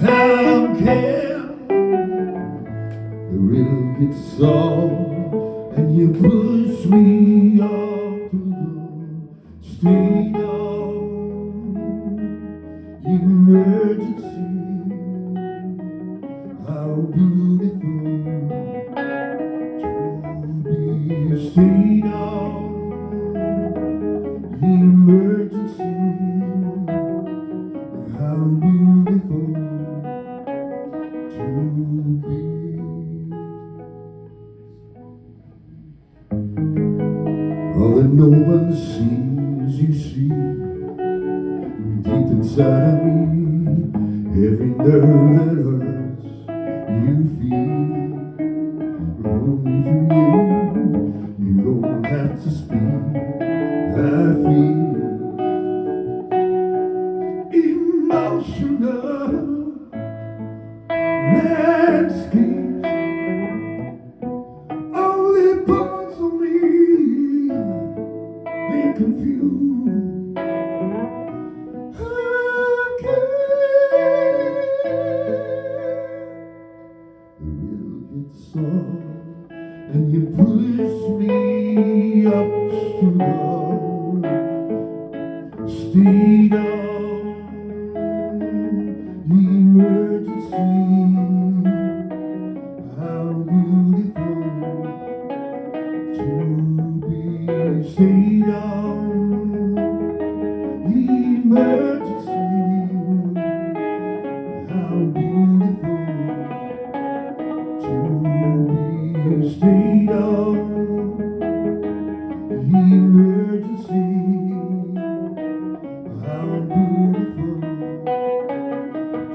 How can the riddle get solved and you push me off to the street of emergency? How beautiful to be a state of emergency. How beautiful to be. All that no one sees, you see deep inside of me. Every nerve that hurts, you feel. Only for you, you don't have to speak. I feel emotional landscapes. Only parts of me, they're confused. How can the riddle get solved and you push me up to the state of emergency? How beautiful to be state of emergency. How beautiful to be state of emergency. How beautiful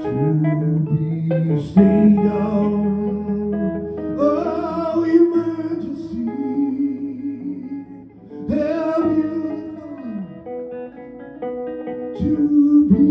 to be state of emergency. How beautiful to be.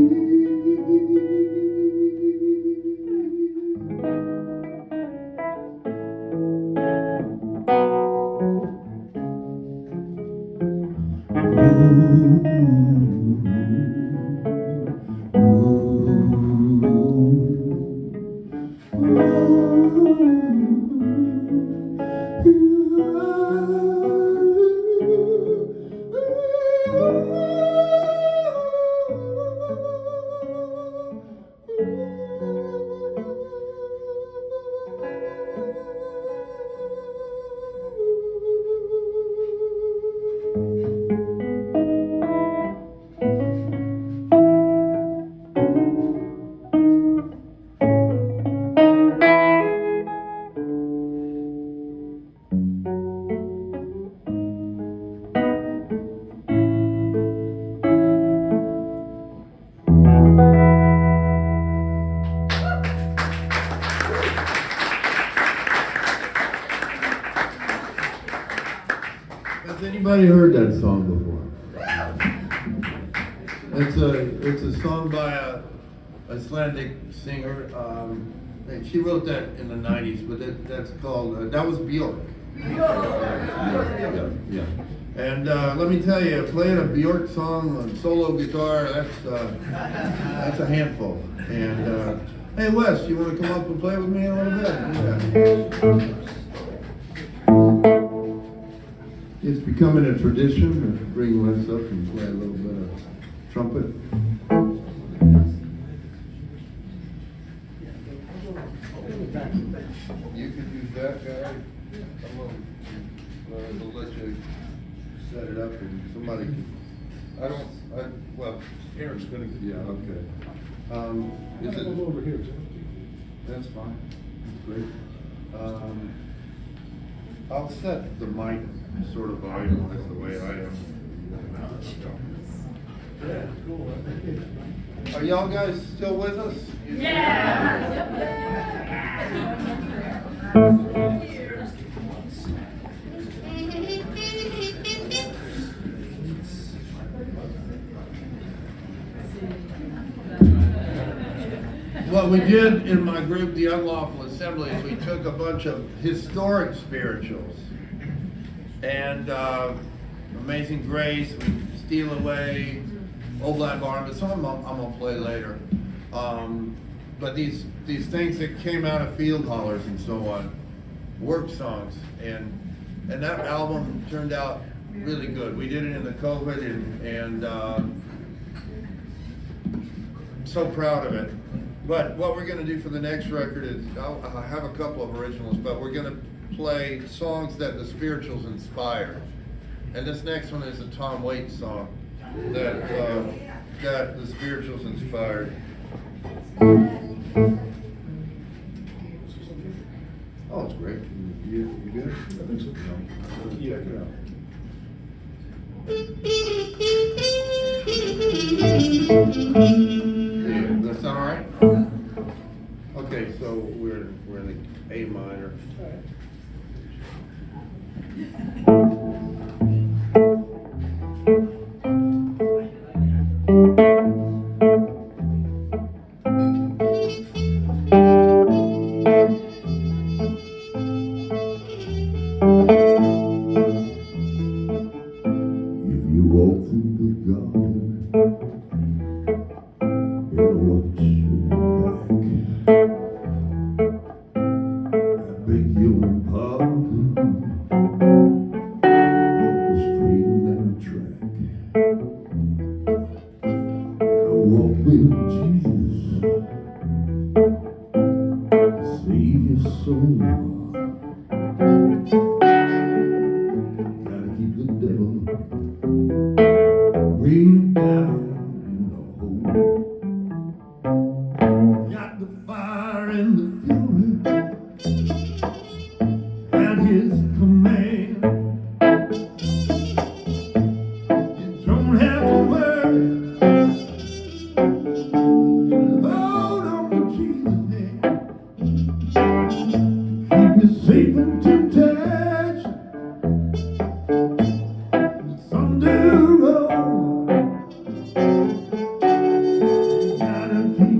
Has anybody heard that song before? It's a song by a Icelandic singer. And she wrote that in the '90s, but that's called that was Bjork. Yeah. And let me tell you, playing a Bjork song on solo guitar, that's a handful. And hey, Wes, you want to come up and play with me a little bit? Yeah. It's becoming a tradition to bring Wes up and play a little bit of trumpet. You could use that guy. I'm gonna we'll let you set it up and somebody can. Well, Aaron's gonna. Yeah, okay. Is it over here? That's fine. That's great. I'll set the mic sort of volume the way I am. Yeah, cool. Are y'all guys still with us? Yeah. What we did in my group, the Unlawful Assembly, is we took a bunch of historic spirituals and Amazing Grace, Steal Away, Old Black Barnabas, some of them I'm gonna play later. But these things that came out of field hollers and so on, work songs, and that album turned out really good. We did it in the COVID and so proud of it. But what we're going to do for the next record is, I have a couple of originals, but we're going to play songs that the spirituals inspired. And this next one is a Tom Waits song that the spirituals inspired. Oh, it's great. You good? I think so. Yeah, yeah. That sound all right? Okay, so we're in the A minor. If you walk through the garden, better watch your back. I beg your pardon, walk the straight and narrow track. I walk with Jesus, save your soul. Gotta keep the devil way down in the hole. Got the fire and the fury at his command. You don't have to worry, just hold on to Jesus' hand. Keep you safe from temptation.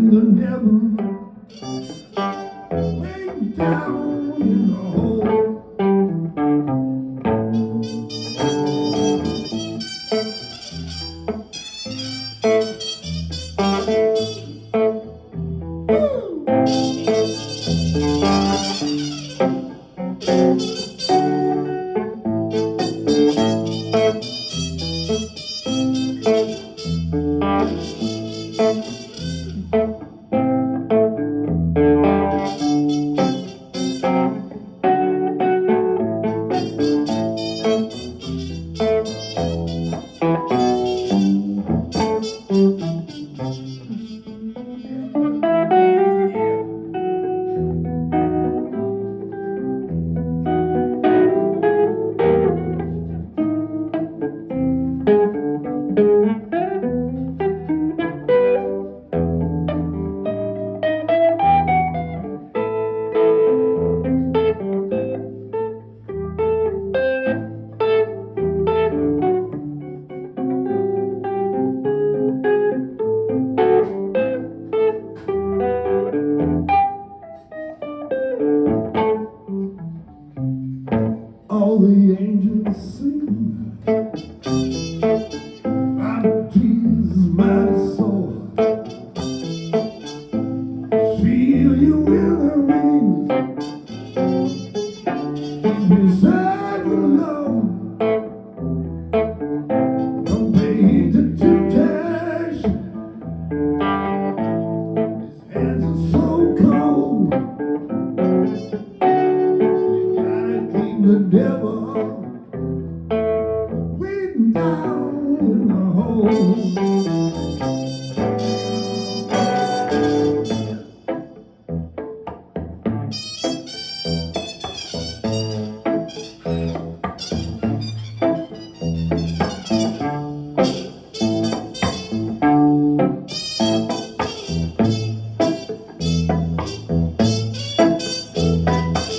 The devil way down in the hole. All the angels sing, my Jesus, my soul. Feel you in the wings, keep me safe and alone. Don't pay to temptation, his hands are so cold. You gotta keep the devil way down in the hole.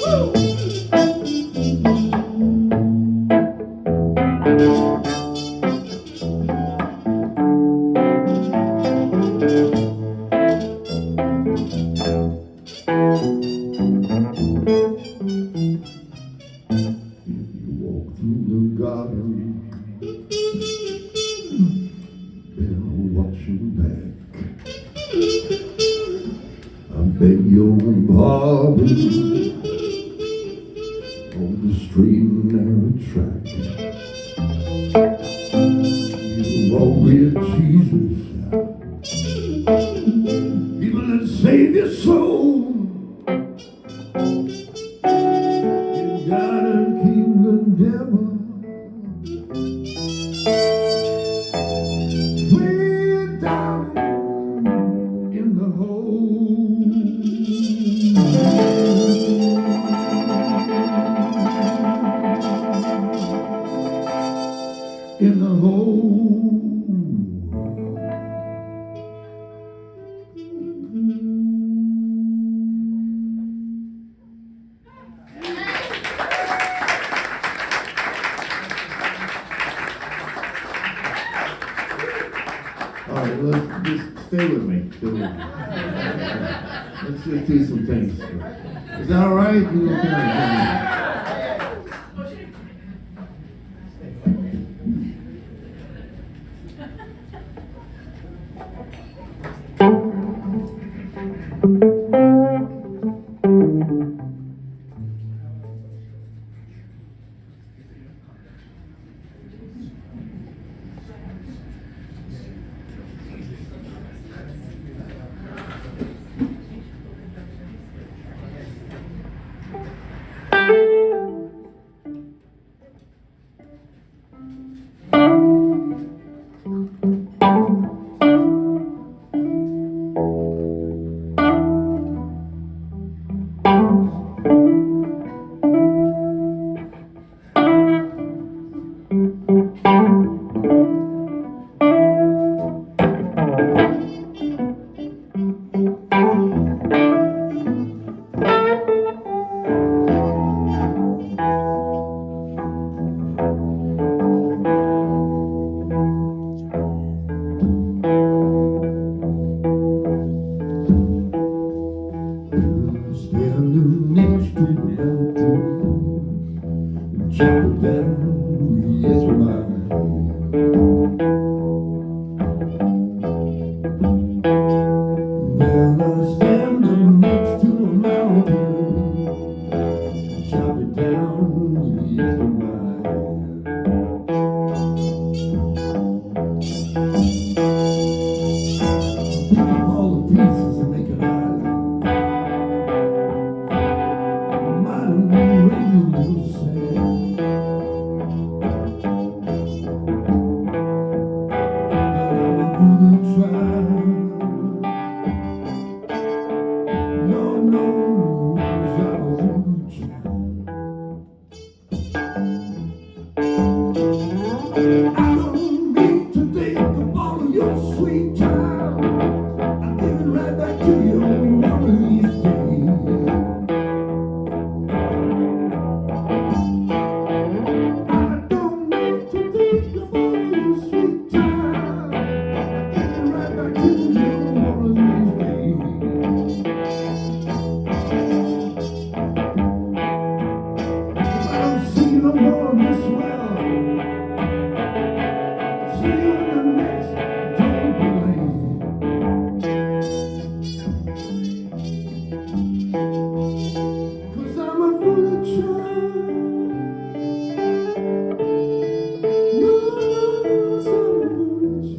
Woo! through the garden, been watching back. I beg your pardon on the straight and narrow track. You walk with Jesus, even to save your soul. You gotta keep the devil way down in the hole. In the hole. All right, let's just stay with me. Stay with me. Let's just do some things. Is that all right? You okay? Standing next to the mountain, chopping down the edge of my well, I'm standing next to a mountain, chopping down the edge of my pick up all the pieces and make an island. Sweet child, I'm giving right back to you one of these days. I don't need to think about you, sweet child. I'm giving right back to you one of these days. I don't see no more of this well. See you in the next. Cause I'm a foolish child. No, I'm a foolish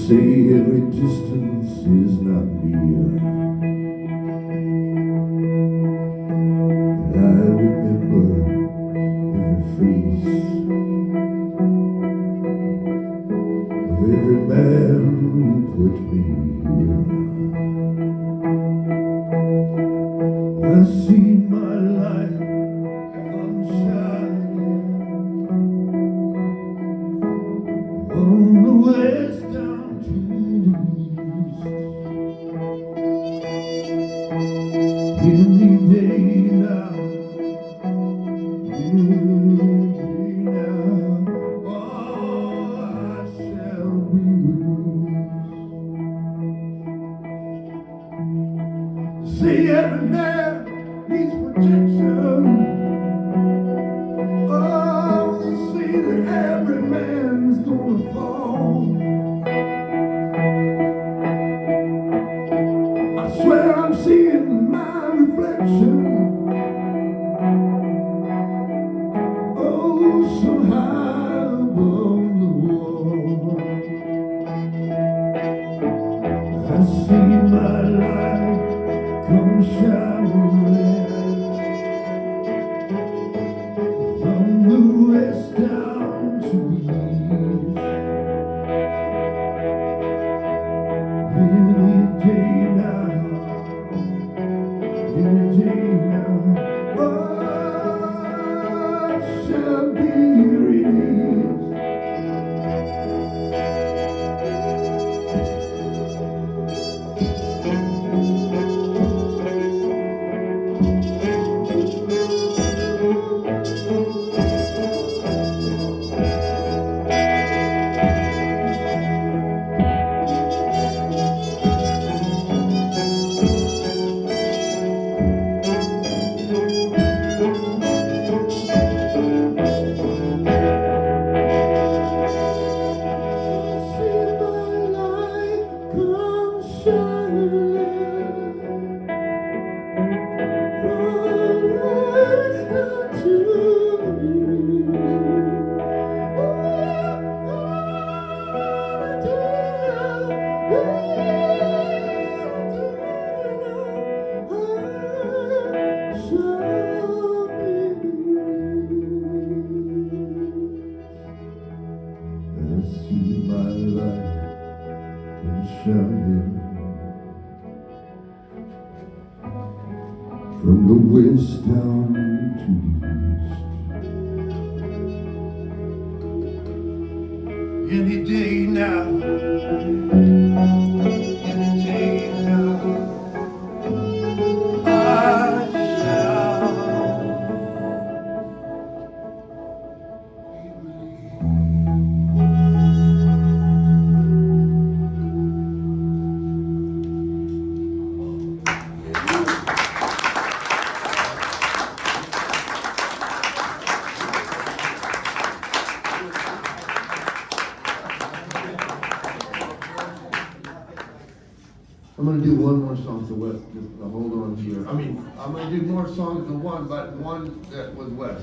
say every distance is not near, and I remember every face of every man who put me here. I see my life come shining from the west down to the east. Any day now, any day now, oh, I shall be released. See, every man needs protection. Oh, they say that every man's gonna fall. I swear I'm seeing my reflection. Oh, so high above the wall. I see my light come shining from the west down to the east. Any day now, any day now, oh, I shall be released. From the west down to the east. Any day now, any day now, I shall be I'm going to do one more song to Wes, just hold on here. I mean, I'm going to do more songs than one, but one that was Wes.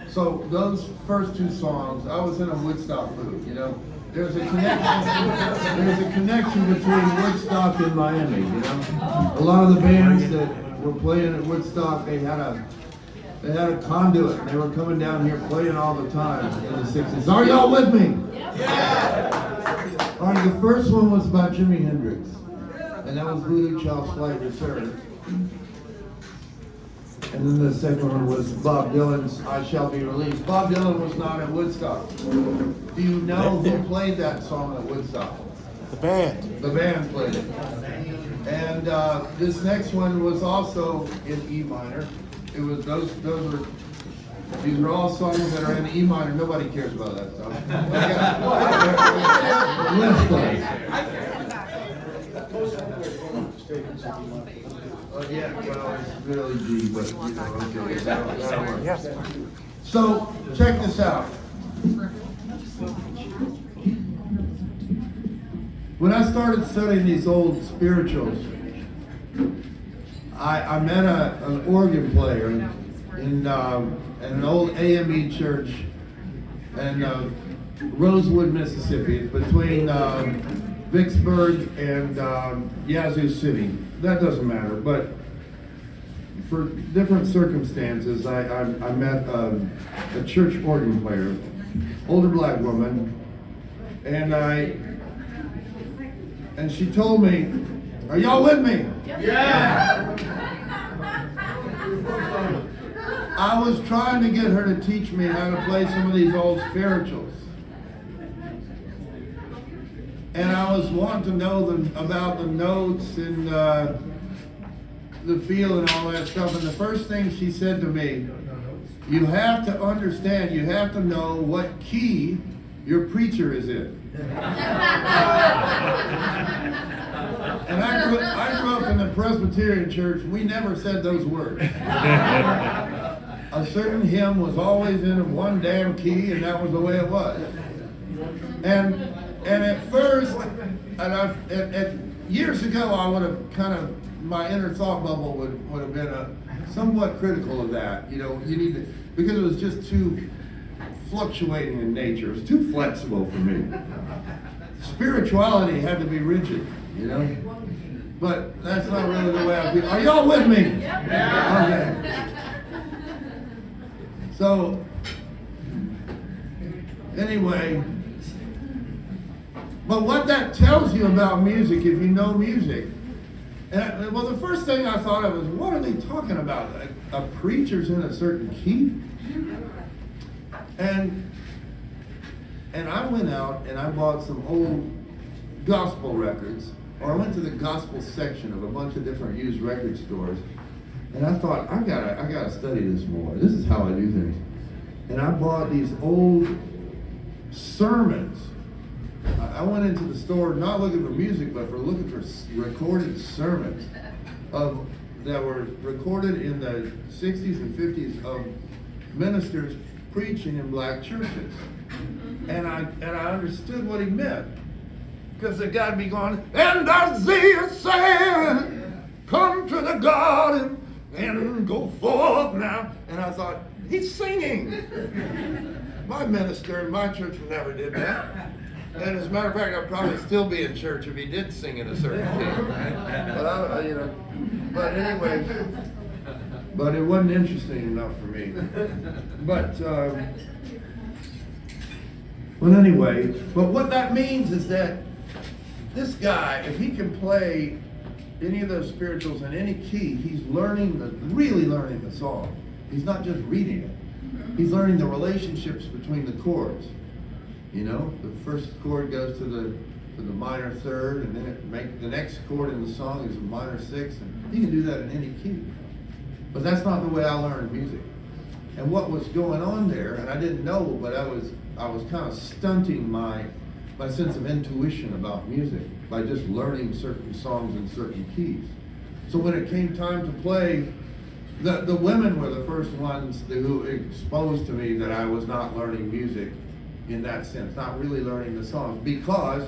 So those first two songs, I was in a Woodstock mood, you know. There's a connection between Woodstock and Miami, you know. A lot of the bands that were playing at Woodstock, they had a conduit, and they were coming down here playing all the time in the 60s. Are y'all with me? Yeah. All right, the first one was about Jimi Hendrix. And that was Voodoo Child's Flight Return. And then the second one was Bob Dylan's I Shall Be Released. Bob Dylan was not at Woodstock. Do you know who played that song at Woodstock? The band. The band played it. And this next one was also in E minor. It was these are all songs that are in E minor. Nobody cares about that stuff. Let's play. Yeah, well, it's really G, but you know, okay, that'll work. Yes. So, check this out. When I started studying these old spirituals, I met an organ player in an old AME church in Rosewood, Mississippi. It's between Vicksburg and Yazoo City. That doesn't matter, but for different circumstances, I met a church organ player, older black woman, and she told me, "Are y'all with me?" Yeah. I was trying to get her to teach me how to play some of these old spirituals. And I was wanting to know about the notes and the feel and all that stuff. And the first thing she said to me, "You have to understand, you have to know what key your preacher is in." And I grew up in the Presbyterian church. We never said those words. A certain hymn was always in one damn key, and that was the way it was. And at first, years ago, I would have kind of, my inner thought bubble would have been somewhat critical of that. You know, you need to, because it was just too fluctuating in nature. It was too flexible for me. Spirituality had to be rigid, you know? But that's not really the way I feel. Are y'all with me? Okay. So, anyway, but what that tells you about music, if you know music, well, the first thing I thought of was, what are they talking about? A preacher's in a certain key? And I went out and I bought some old gospel records, or I went to the gospel section of a bunch of different used record stores, and I thought, I gotta study this more. This is how I do things. And I bought these old sermons. I went into the store not looking for music, but for looking for recorded sermons that were recorded in the 60s and 50s of ministers preaching in black churches. And I understood what he meant. Because the guy'd be going, "And Isaiah said, come to the garden and go forth now." And I thought, he's singing. My minister in my church never did that. And as a matter of fact, I'd probably still be in church if he did sing in a certain key. But anyway, but it wasn't interesting enough for me. But anyway, but what that means is that this guy, if he can play any of those spirituals in any key, he's really learning the song. He's not just reading it. He's learning the relationships between the chords. You know, the first chord goes to the minor third, and then the next chord in the song is a minor sixth, and he can do that in any key. But that's not the way I learned music. And what was going on there, and I didn't know, but I was kind of stunting my sense of intuition about music by just learning certain songs in certain keys. So when it came time to play, the women were the first ones who exposed to me that I was not learning music in that sense, not really learning the songs, because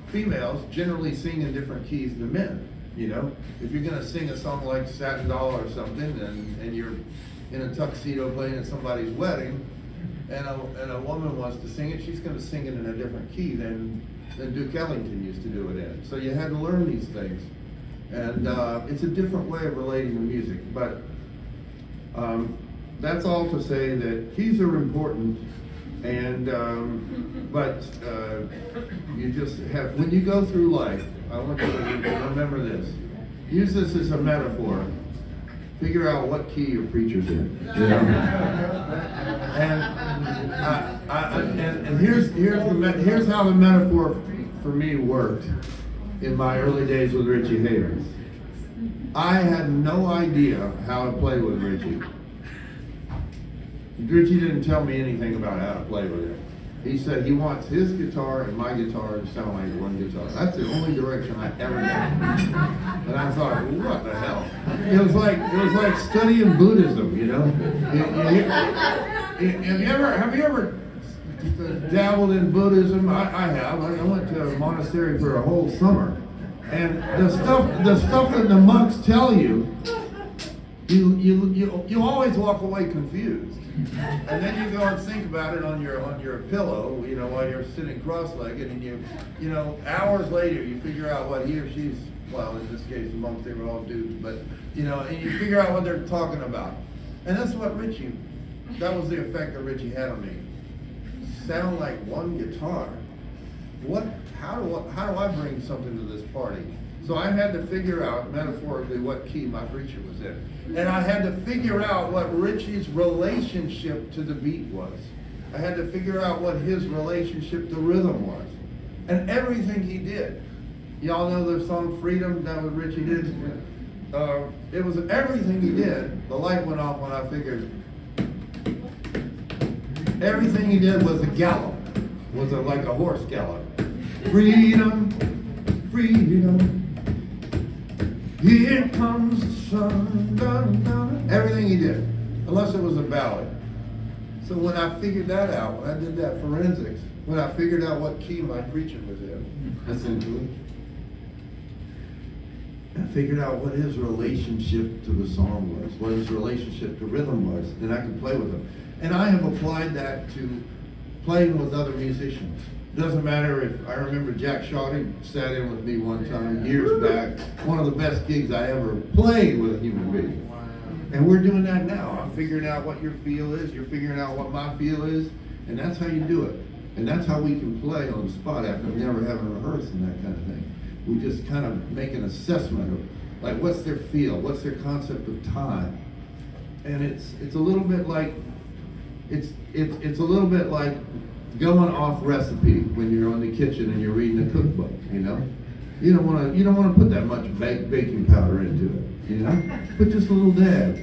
females generally sing in different keys than men. You know, if you're going to sing a song like Satin Doll or something, and you're in a tuxedo playing at somebody's wedding, and a woman wants to sing it, she's going to sing it in a different key than Duke Ellington used to do it in. So you had to learn these things, and it's a different way of relating to music. But that's all to say that keys are important, and but you just have, when you go through life, I want you to remember this. Use this as a metaphor. Figure out what key your preacher's in. You know? And here's how the metaphor for me worked in my early days with Richie Havens. I had no idea how to play with Richie. Richie didn't tell me anything about how to play with it. He said he wants his guitar and my guitar to sound like one guitar. That's the only direction I ever got. And I thought, what the hell? It was like studying Buddhism, you know. Have you ever dabbled in Buddhism? I have. I went to a monastery for a whole summer, and the stuff that the monks tell you you always walk away confused. And then you go and think about it on your pillow, you know, while you're sitting cross-legged, and you know, hours later you figure out what he or she's, well, in this case, the monks, they were all dudes, but, you know, and you figure out what they're talking about. And that's what that was the effect that Richie had on me. Sound like one guitar. How do I bring something to this party? So I had to figure out, metaphorically, what key my preacher was in. And I had to figure out what Richie's relationship to the beat was. I had to figure out what his relationship to rhythm was. And everything he did. Y'all know the song Freedom, that was Richie did? It was everything he did. The light went off when I figured. Everything he did was a gallop. Was like a horse gallop. Freedom, freedom. Here comes the sun, dun, dun. Everything he did, unless it was a ballad. So when I figured that out, when I did that forensics, when I figured out what key my preacher was in, listen to it. I figured out what his relationship to the song was, what his relationship to rhythm was, and I could play with him. And I have applied that to playing with other musicians. Doesn't matter if, I remember Jack Shawty sat in with me one time years back, one of the best gigs I ever played with a human being. And we're doing that now. I'm figuring out what your feel is, you're figuring out what my feel is, and that's how you do it. And that's how we can play on the spot after never having rehearsed and that kind of thing. We just kind of make an assessment of, like, what's their feel, what's their concept of time. And it's a little bit like, it's a little bit like going off recipe when you're on the kitchen and you're reading a cookbook, you know? You don't want to put that much baking powder into it, you know? Put just a little dab.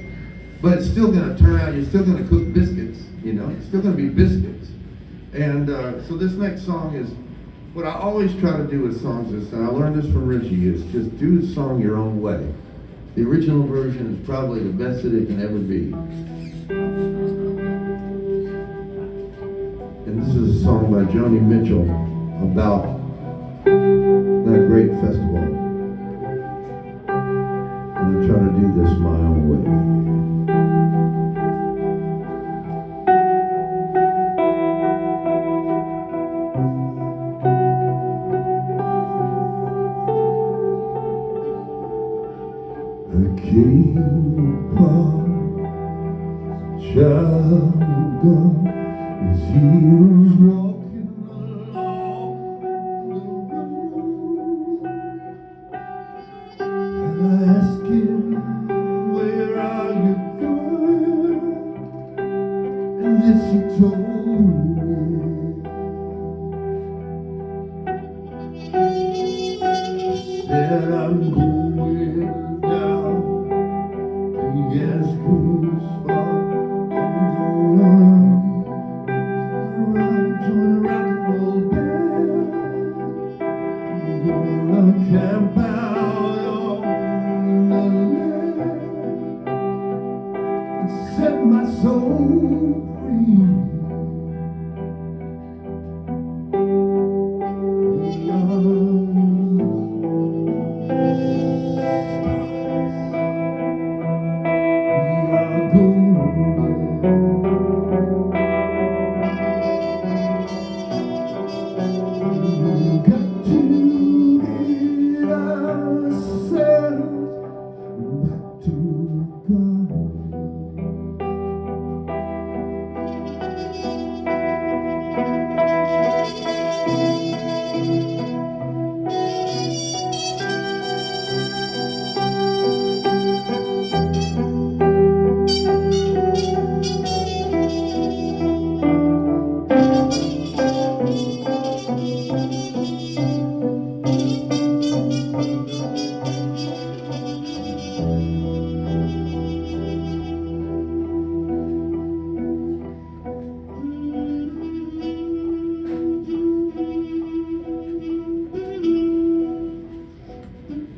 But it's still going to turn out, you're still going to cook biscuits, you know? It's still going to be biscuits. And so this next song is, what I always try to do with songs is, and I learned this from Richie, is just do the song your own way. The original version is probably the best that it can ever be. And this is a song by Joni Mitchell about that great festival. I'm going to try to do this my own way. I came upon child God as he was walking along the road, and I asked him, where are you going? And this he told me. He said, I'm going down the Esco's far. Camp out on the land and set my soul free.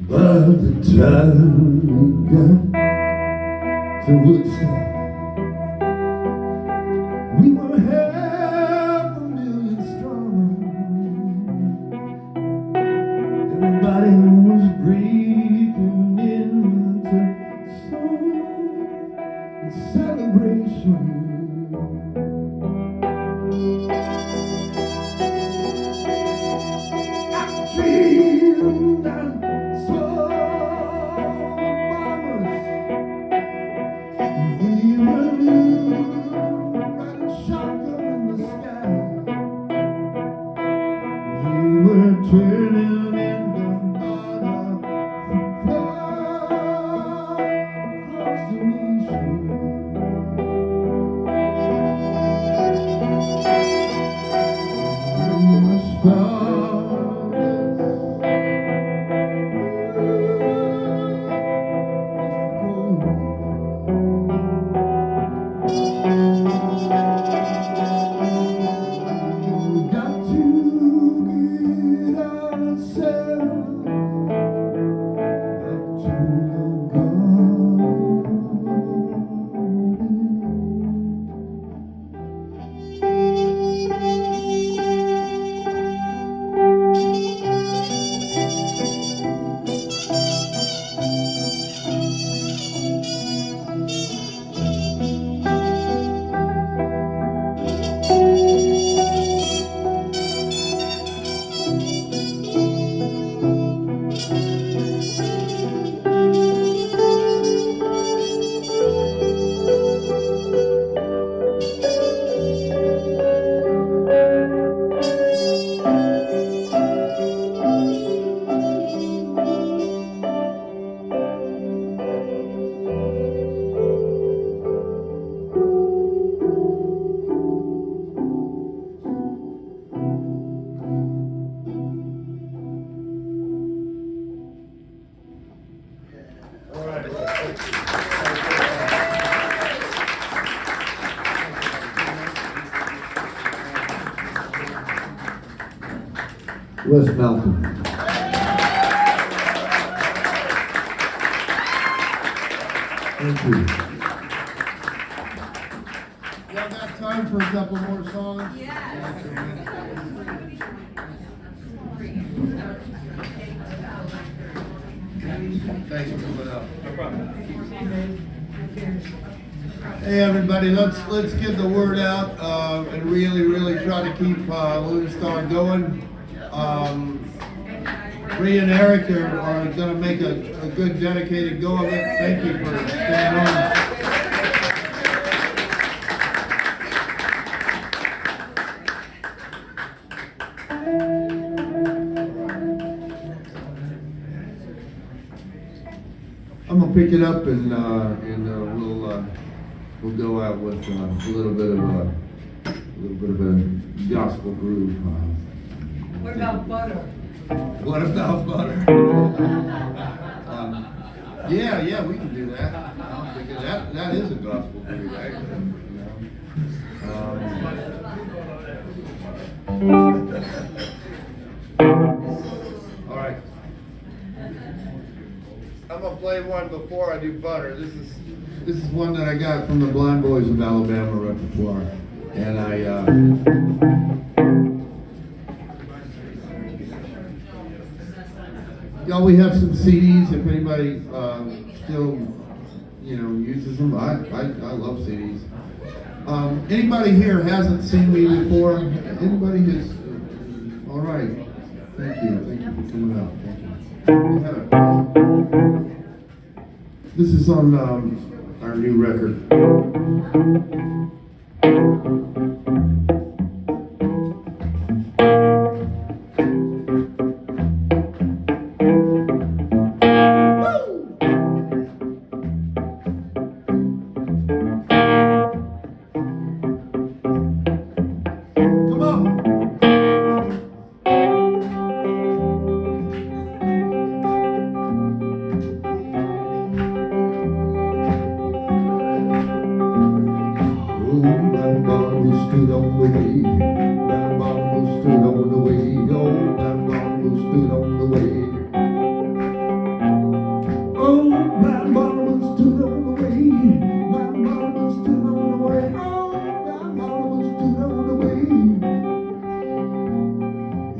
By the time we got to Woodstock, we were 500,000 strong. Everybody was breaking into song. turning into butter, flood across the nation. My got to get ourselves back to the All right. Wes Malkin. Thank you. You have got time for a couple more songs? Thanks for coming up. No problem. Hey everybody, let's get the word out and really try to keep Luna Star going. Bree and Eric are going to make a good dedicated go of it. Thank you for staying on. I'm gonna pick it up and we'll go out with a little bit of a gospel groove. What about butter? What about butter? Yeah, we can do that. Because that is a gospel groove, actually. All right. I'm gonna play one before I do butter. This is one that I got from the Blind Boys of Alabama repertoire, and y'all, we have some CDs. If anybody still, uses them, I love CDs. Anybody here hasn't seen me before? Anybody has? All right. Thank you for coming out. Thank you. This is on our new record. Come on. That bottle stood on the way. That bottle stood on the way. Oh, that bottle stood on the way. Oh, that bottle stood on the way. That bottle stood on the way. Oh, that bottle stood on the way.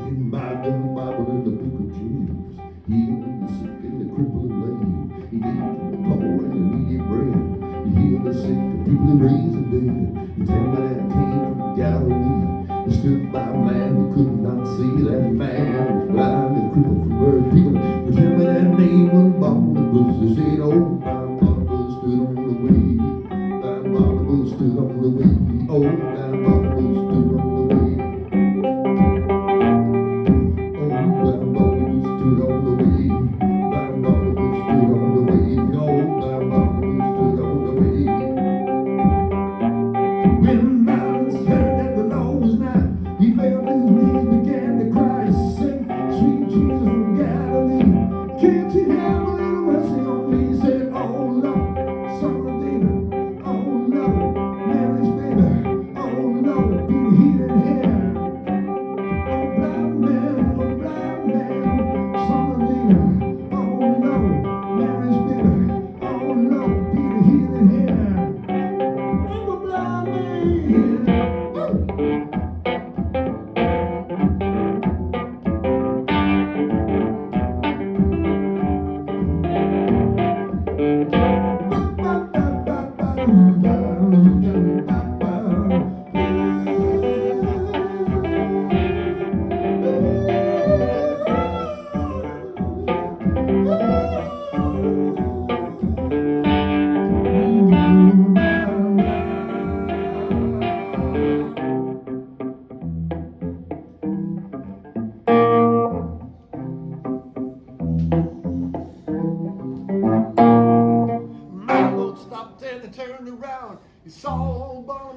In my little Bible in the book of James, healing the sick and the crippled and lame. He gave the poor and the needy bread. He healed the sick, the people and raised the dead. You tell me that came from Galilee. He stood by a man who could not see. That man was blind and crippled from birth. People, you tell me that name was Barnabas. They said, oh, my Barnabas stood on the way. My Barnabas stood on the way. Oh, my Barnabas stood on the way. Oh, my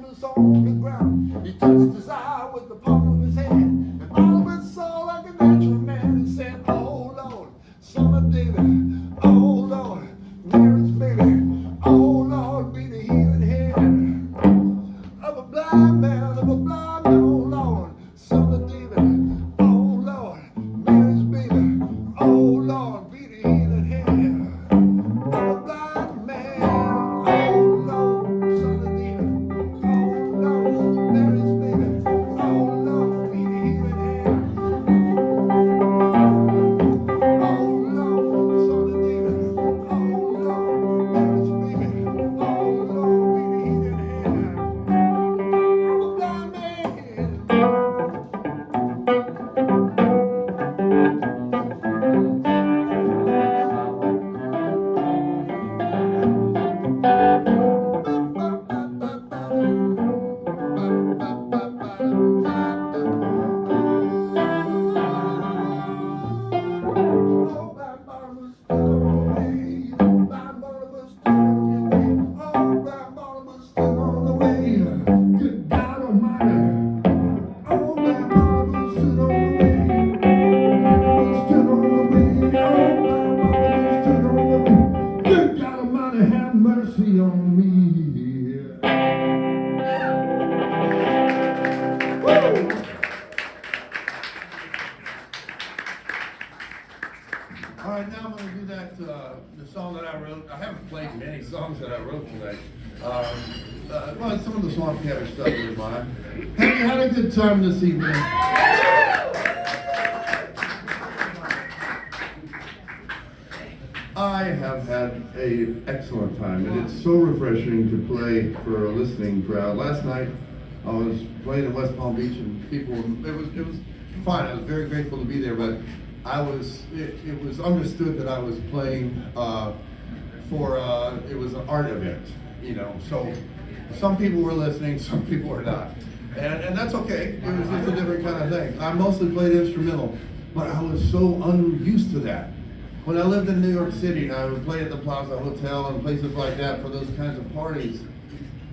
loose on the ground. He touched his eye with the palm of his hand, and all of his soul like a natural man. He said, oh Lord, son of David, oh Lord, Mary's baby, oh Lord, be the healing hand of a blind man, of a blind man, oh Lord, son of David, oh Lord, Mary's baby, oh Lord, be the healing hand of a blind man, oh Lord, son of David, oh Lord, Mary's baby, oh Lord, be the healing hand, oh Lord, son of David, oh Lord, Mary's baby, oh Lord, be the healing hand of a blind man. Good God Almighty. Oh, that Barnabas stood on the way. Barnabas stood on the way. Oh, that Barnabas stood on the way. Good God Almighty, have mercy on me. Woo! All right, now I'm going to do that, the song that I wrote. I haven't played many songs that I wrote tonight. Well, some of the Swamp Cabin stuff was mine. Have you had a good time this evening? I have had an excellent time, and it's so refreshing to play for a listening crowd. Last night, I was playing in West Palm Beach, and people, it was fine. I was very grateful to be there, but it was understood that I was playing it was an art event, you know. So some people were listening, some people were not, and that's okay. It was just a different kind of thing. I mostly played instrumental, but I was so unused to that. When I lived in New York City and I would play at the Plaza Hotel and places like that for those kinds of parties,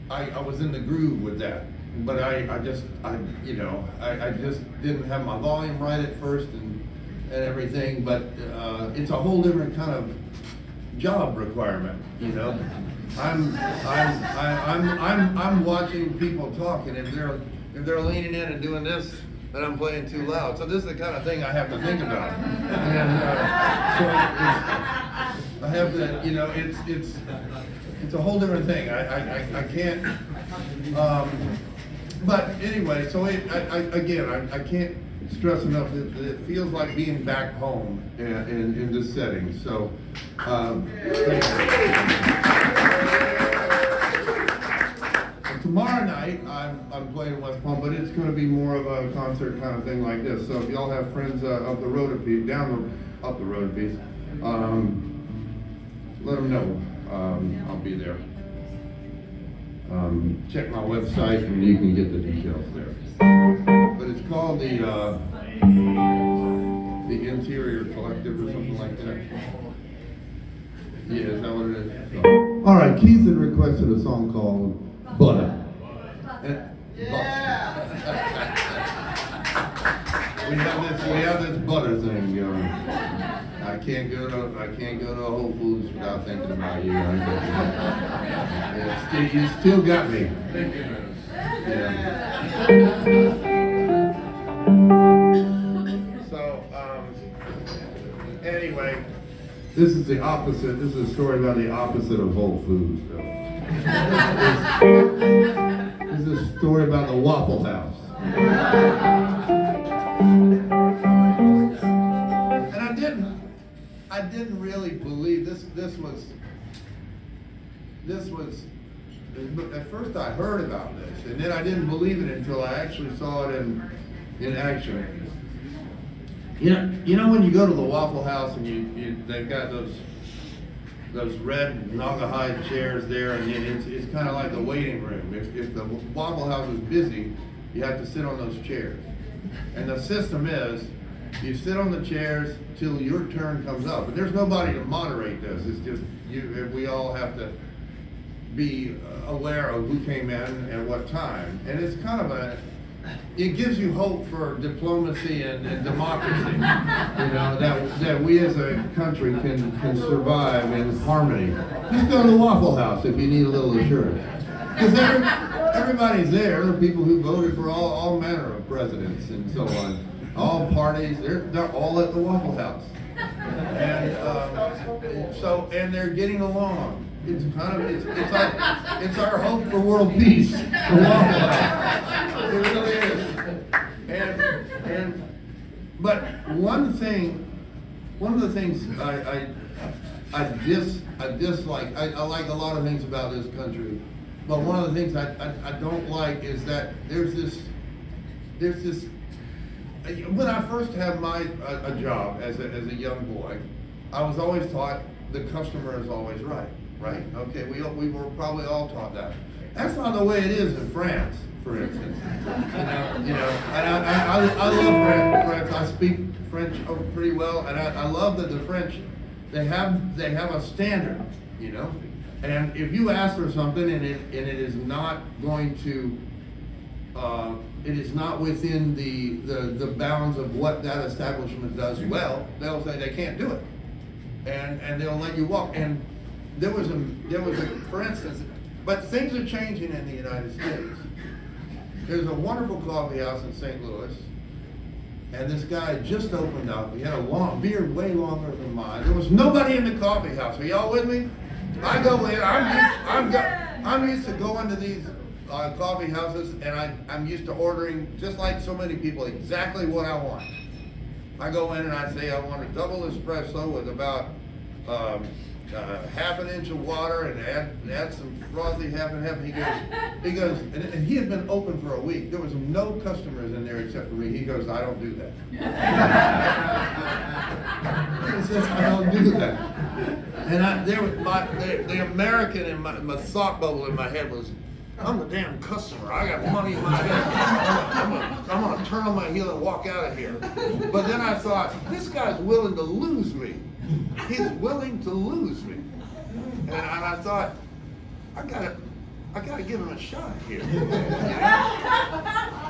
I was in the groove with that. But I just didn't have my volume right at first and everything. But it's a whole different kind of job requirement, you know. I'm watching people talk, and if they're leaning in and doing this, then I'm playing too loud. So this is the kind of thing I have to think about. And so I have to, you know, it's a whole different thing. I can't. But anyway, so I can't stress enough that it feels like being back home in this setting. So. Tomorrow night, I'm playing in West Palm, but it's going to be more of a concert kind of thing like this. So if y'all have friends up the road a piece, up the road a piece, let them know. I'll be there. Check my website and you can get the details there. But it's called the Interior Collective or something like that. Yeah, is that what it is? So. All right, Keith had requested a song called Butter. Yeah. we have this butter thing going. I can't go to Whole Foods without thinking about you. You still got me. Yeah. So anyway, this is the opposite. This is a story about the opposite of Whole Foods. This is a story about the Waffle House. And I didn't really believe this was, at first I heard about this, and then I didn't believe it until I actually saw it in action. You know when you go to the Waffle House and they've got those red Naugahyde chairs there, and it's kind of like the waiting room. If the Waffle House is busy, you have to sit on those chairs. And the system is, you sit on the chairs till your turn comes up. And there's nobody to moderate this. It's just we all have to be aware of who came in and what time. And it's kind of it gives you hope for diplomacy and democracy, you know, that we as a country can survive in harmony. Just go to the Waffle House if you need a little assurance. Because everybody's there, the people who voted for all manner of presidents and so on, all parties, they're all at the Waffle House. And and they're getting along. It's kind of it's our hope for world peace. The Waffle House. It really is. But one of the things I dislike. I like a lot of things about this country, but one of the things I don't like is that there's this. When I first had a job as a young boy, I was always taught the customer is always right. Right? Okay, we were probably all taught that. That's not the way it is in France, for instance. And I love France. I speak French pretty well, and I love that the French they have a standard, you know. And if you ask for something and it is not going to it is not within the bounds of what that establishment does well, they'll say they can't do it, and they'll let you walk. And there was a for instance, but things are changing in the United States. There's a wonderful coffee house in St. Louis, and this guy just opened up. He had a long beard, way longer than mine. There was nobody in the coffee house. Are y'all with me? I go in. I'm used to going to these coffee houses, and I'm used to ordering, just like so many people, exactly what I want. I go in and I say I want a double espresso with about half an inch of water and add some frothy half and half. He goes, and he had been open for a week. There was no customers in there except for me. He goes, I don't do that. He says, I don't do that. And the American in my thought bubble in my head was, I'm the damn customer. I got money in my head. I'm gonna turn on my heel and walk out of here. But then I thought, this guy's willing to lose me. He's willing to lose me. And I thought, I gotta give him a shot here.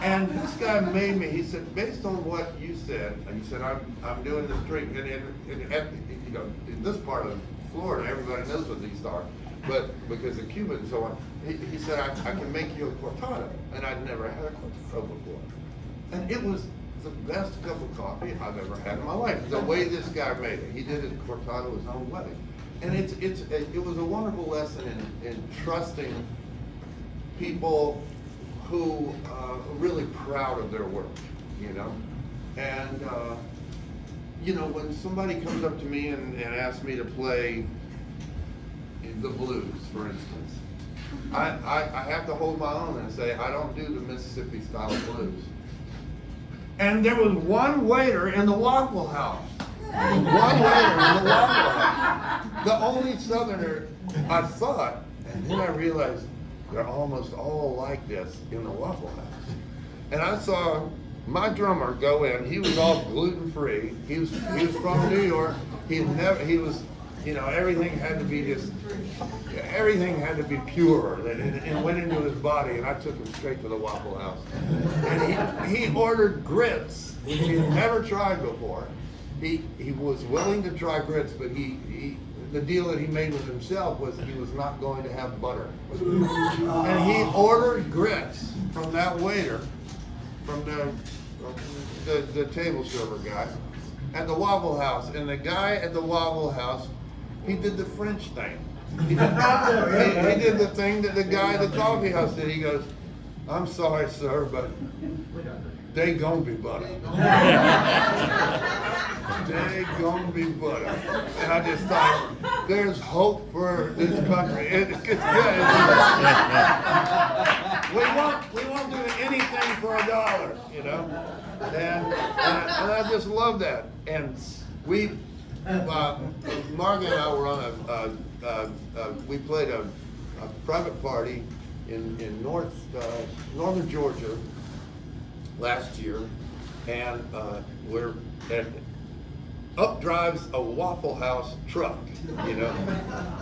And this guy made me. He said, based on what you said, and he said, I'm doing this drink, and in this part of Florida, everybody knows what these are. But because of Cuba and so on, he said, I can make you a cortado. And I'd never had a cortado before. And it was the best cup of coffee I've ever had in my life. The way this guy made it. He did his cortado his own way. And it was a wonderful lesson in trusting people who are really proud of their work, you know? And, when somebody comes up to me and asks me to play the blues, for instance, I have to hold my own and say, I don't do the Mississippi style blues. And there was one waiter in the Waffle House. The only Southerner, I thought, and then I realized they're almost all like this in the Waffle House. And I saw my drummer go in. He was all gluten-free. He was from New York. Everything had to be everything had to be pure, and it went into his body, and I took him straight to the Waffle House. And he ordered grits, which he had never tried before. He was willing to try grits, but the deal that he made with himself was he was not going to have butter. And he ordered grits from that waiter, from the table server guy, at the Waffle House. And the guy at the Waffle House, he did the French thing. He did the thing that the guy at the coffee house did. He goes, I'm sorry, sir, but they gonna be butter. They gonna be butter. And I just thought, there's hope for this country. It's good. We won't do anything for $1, you know? And I just love that. And Mark and I were on we played a private party in northern Georgia last year, and up drives a Waffle House truck, you know.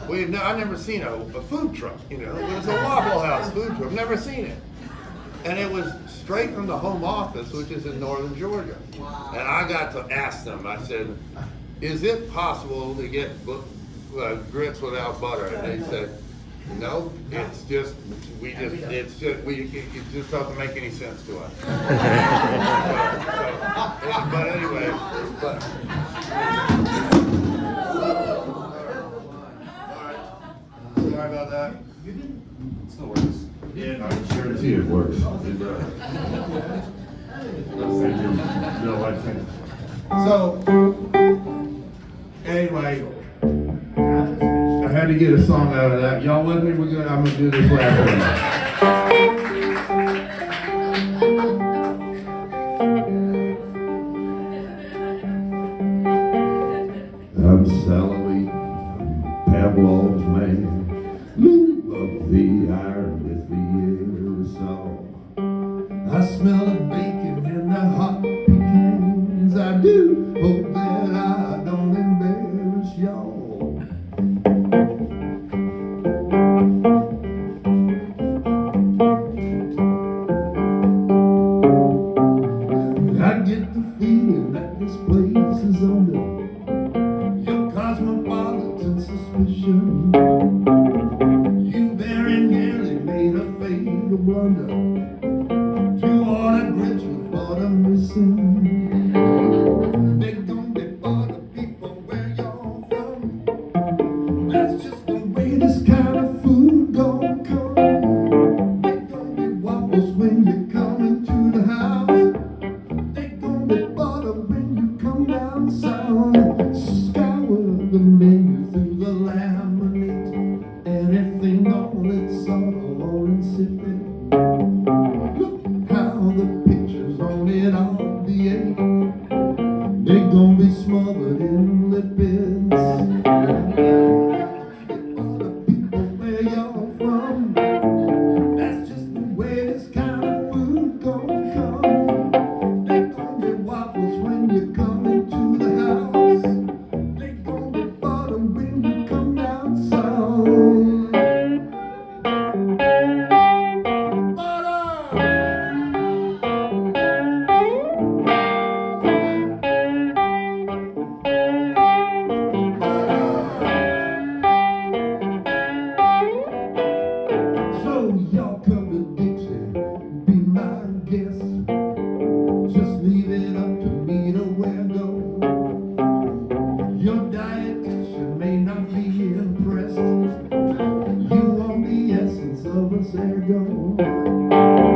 I've never seen a food truck, you know. It was a Waffle House food truck, never seen it. And it was straight from the home office, which is in northern Georgia. And I got to ask them, I said, is it possible to get grits without butter? And they said, no, it just doesn't make any sense to us. But anyway, sorry about that. It still works. Yeah, I guarantee it works. It does. Thank you. Real life thing. So, anyway, I had to get a song out of that. Y'all with me? We're good. I'm gonna do this last one. I'm Sally, Pavlov's man. Move up the iron with the aerosol. I smell the bacon and the hot pecans. I do hope that I don't embarrass y'all. I get the feeling that this place is under your cosmopolitan suspicion. You very nearly made a fatal blunder. You order grits with butter missing. They gon' be butter people where you're from. That's just the way this kind of food gon' come. They gon' be waffles when you come into the house. They gon' be butter when you come down south. Scour the menu through the laminate. Anything on it subtle or insipid. Look how the pictures on it obviate. They gon' be smothered in lipids. Butter people where you're from. That's just the way this kind of food gon' come. They gon' be waffles when you come into the house. They gon' be butter when you come down south. So y'all come to Dixie, be my guest. Just leave it up to me to where go. Your dietitian may not be impressed. You want the essence of us ergo.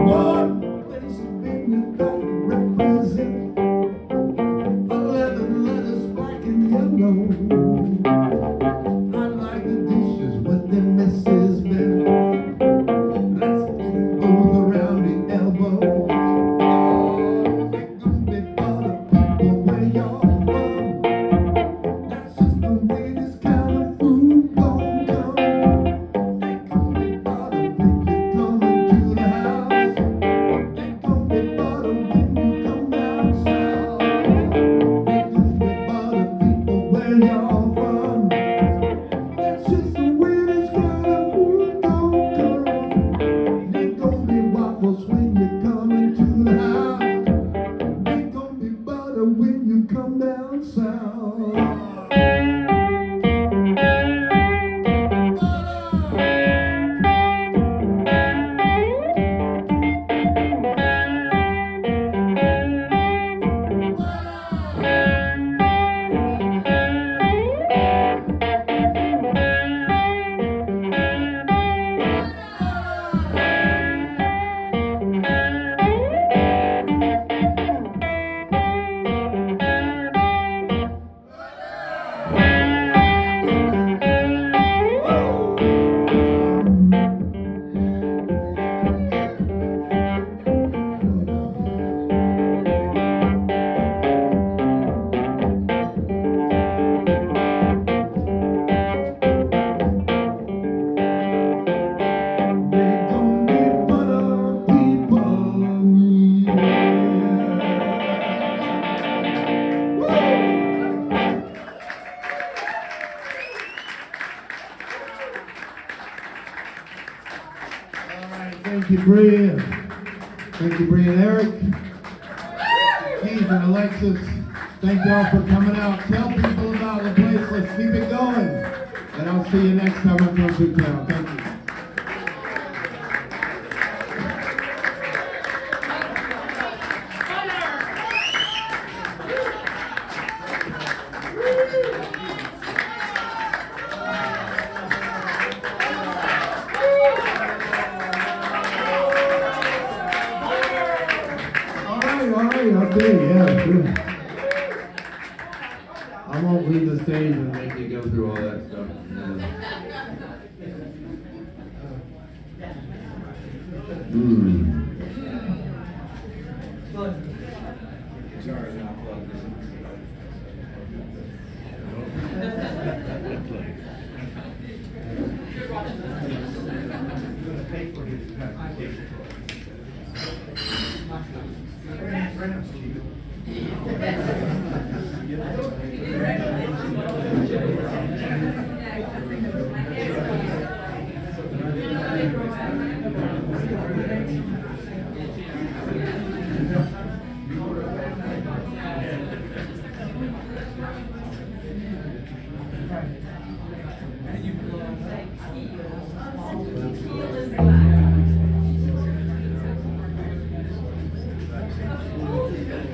One place of being don't represent 11 letters black and yellow. I like the dishes with the Mrs. Bell. Let's get both around the elbow. They gon' be butter people where you're from. That's just the way this kind of food gon' come. They gon' be butter when you come into the house. They gon' be butter when you come down south. They gon' be butter people where you're from. That's just the way this kind of food gon' come. They gon' be waffles when you come into the house. They gon' be butter when you come down south. Thank you, Bree. Thank you, Bree and Eric. Keith and Alexis. Thank y'all for coming out. Tell people about the place. Let's keep it going. And I'll see you next time I come through town. Thank you. All right, okay, yeah, sure. I won't leave the stage and make you go through all that stuff.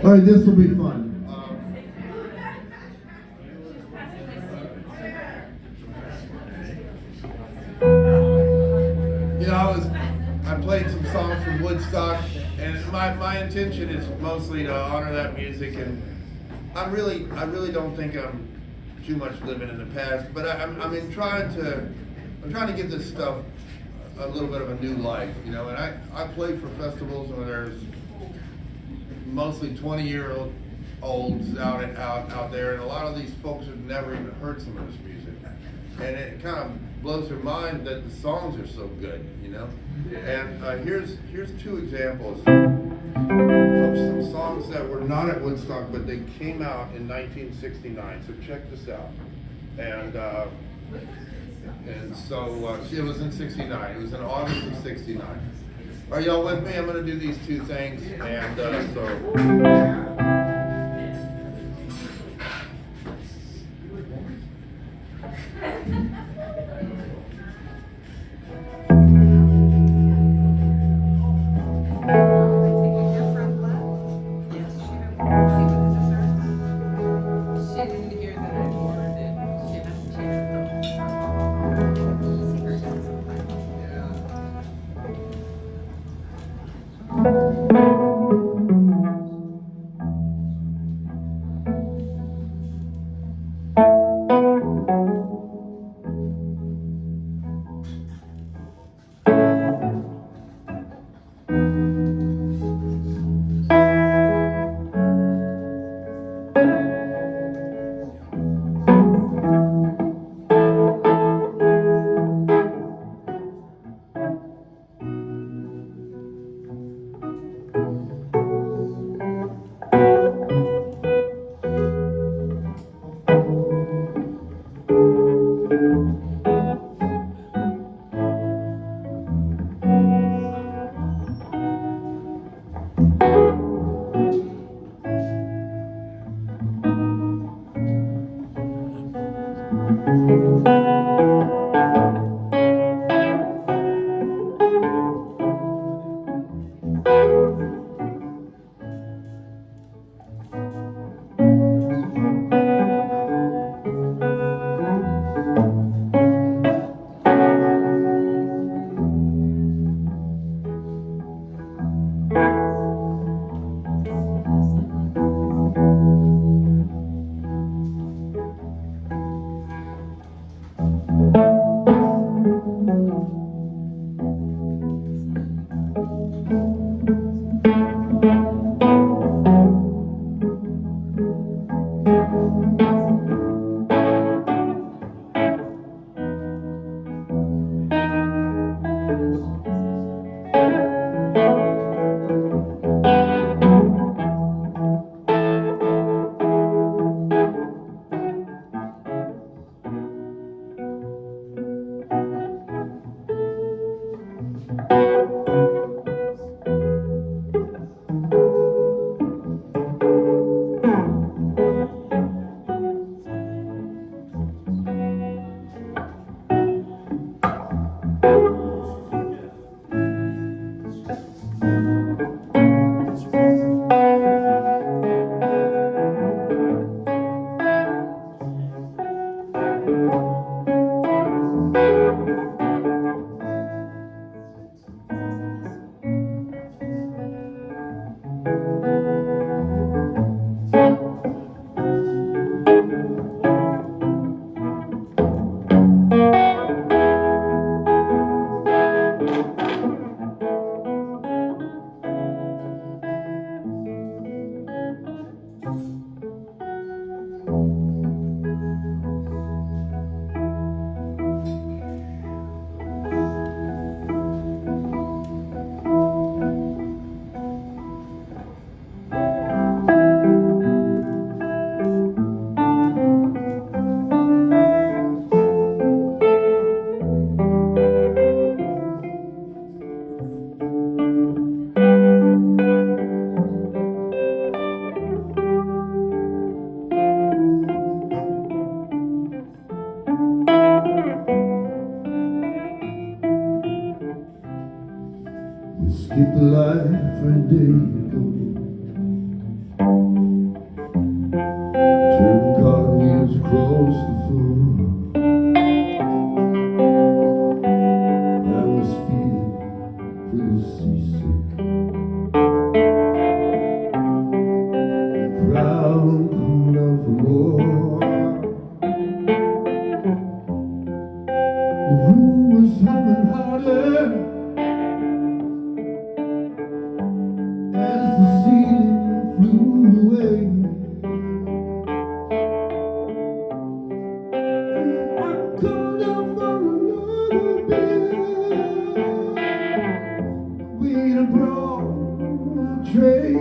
All right, this will be fun. You know, I played some songs from Woodstock, and my intention is mostly to honor that music, and I really don't think I'm too much living in the past, but I'm trying to give this stuff a little bit of a new life, you know, and I play for festivals where there's mostly 20-year-olds out there, and a lot of these folks have never even heard some of this music, and it kind of blows their mind that the songs are so good, you know. And here's two examples of some songs that were not at Woodstock, but they came out in 1969. So check this out. And so it was in '69. It was in August of '69. Are y'all with me? I'm going to do these two things, and so. different day ago. Turn cartwheels across the floor. I was feeling pretty seasick. The crowd called out for more. The room was humming harder as the ceiling flew away. I called out for another beer. We'd brought a tray,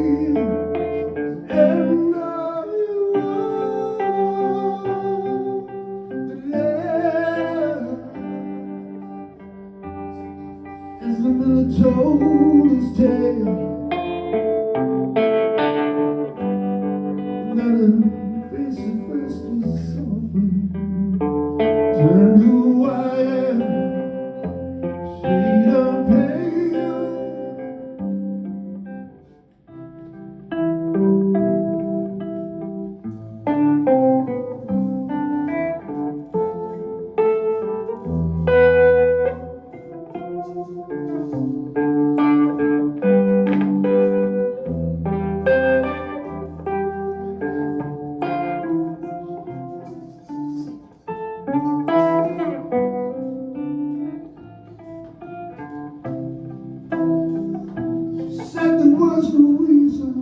and I walked the land as the miller told his tale. Not a face at first was softly turned to white, shade of pale. Said there was no reason,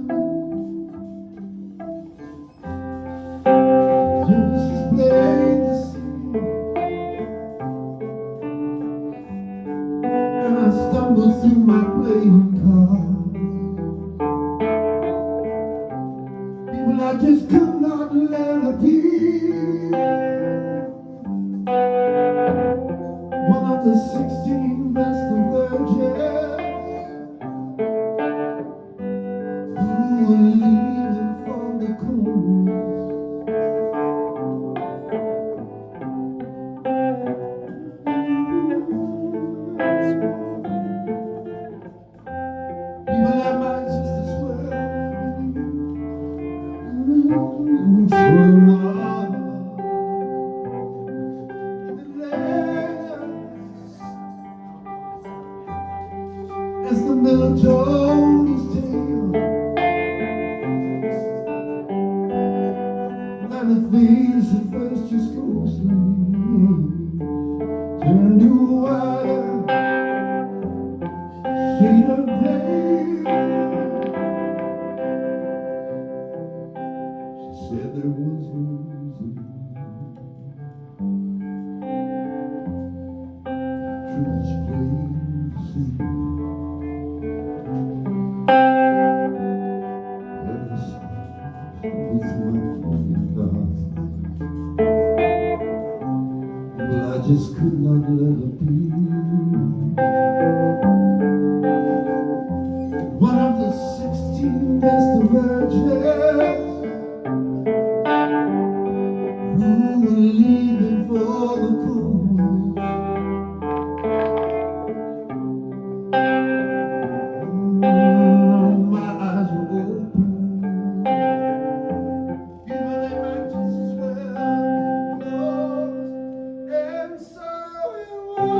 just displayed the scene, and I stumbled through my playing cards. People I just could not let her be. One of the 16 Vestal virgins who were leaving for the coast. People that might just as well swim off the land as the miller told his tale. Not a face at first just ghostly turned to white, shade of pale. She said there was no reason. Truth is plain to see. And I stumbled through my playing cards. Well, I just could not let her be. One of the 16 Vestal virgins who were leaving for the coast. My eyes were open. People they might just as well be closed. And so it was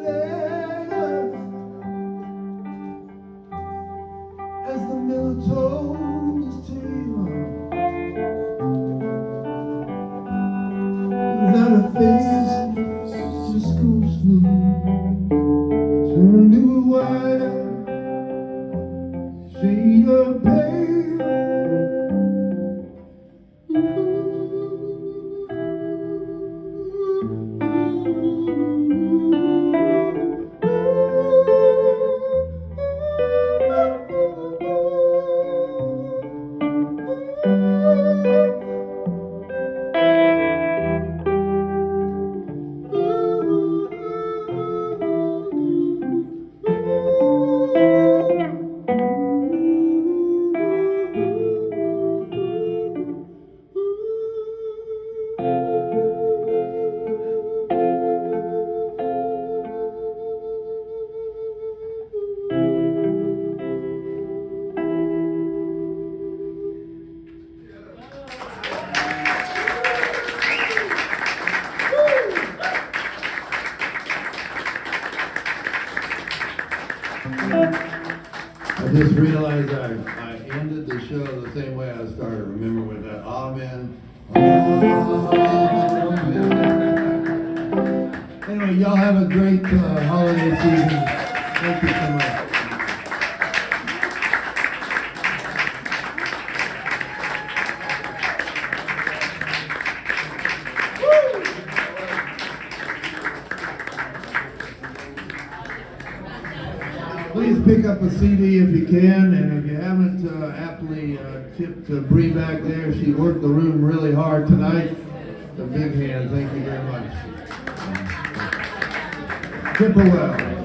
later, as the miller told his tale, that a face just ghostly turned to white, shade of pale. realized I ended the show the same way I started. Remember with that Amen. Amen. Anyway, y'all have a great holiday season. Thank you so much. Please pick up a CD if you can, and if you haven't aptly tipped Bree back there, she worked the room really hard tonight. A big hand, thank you very much. Tip her well.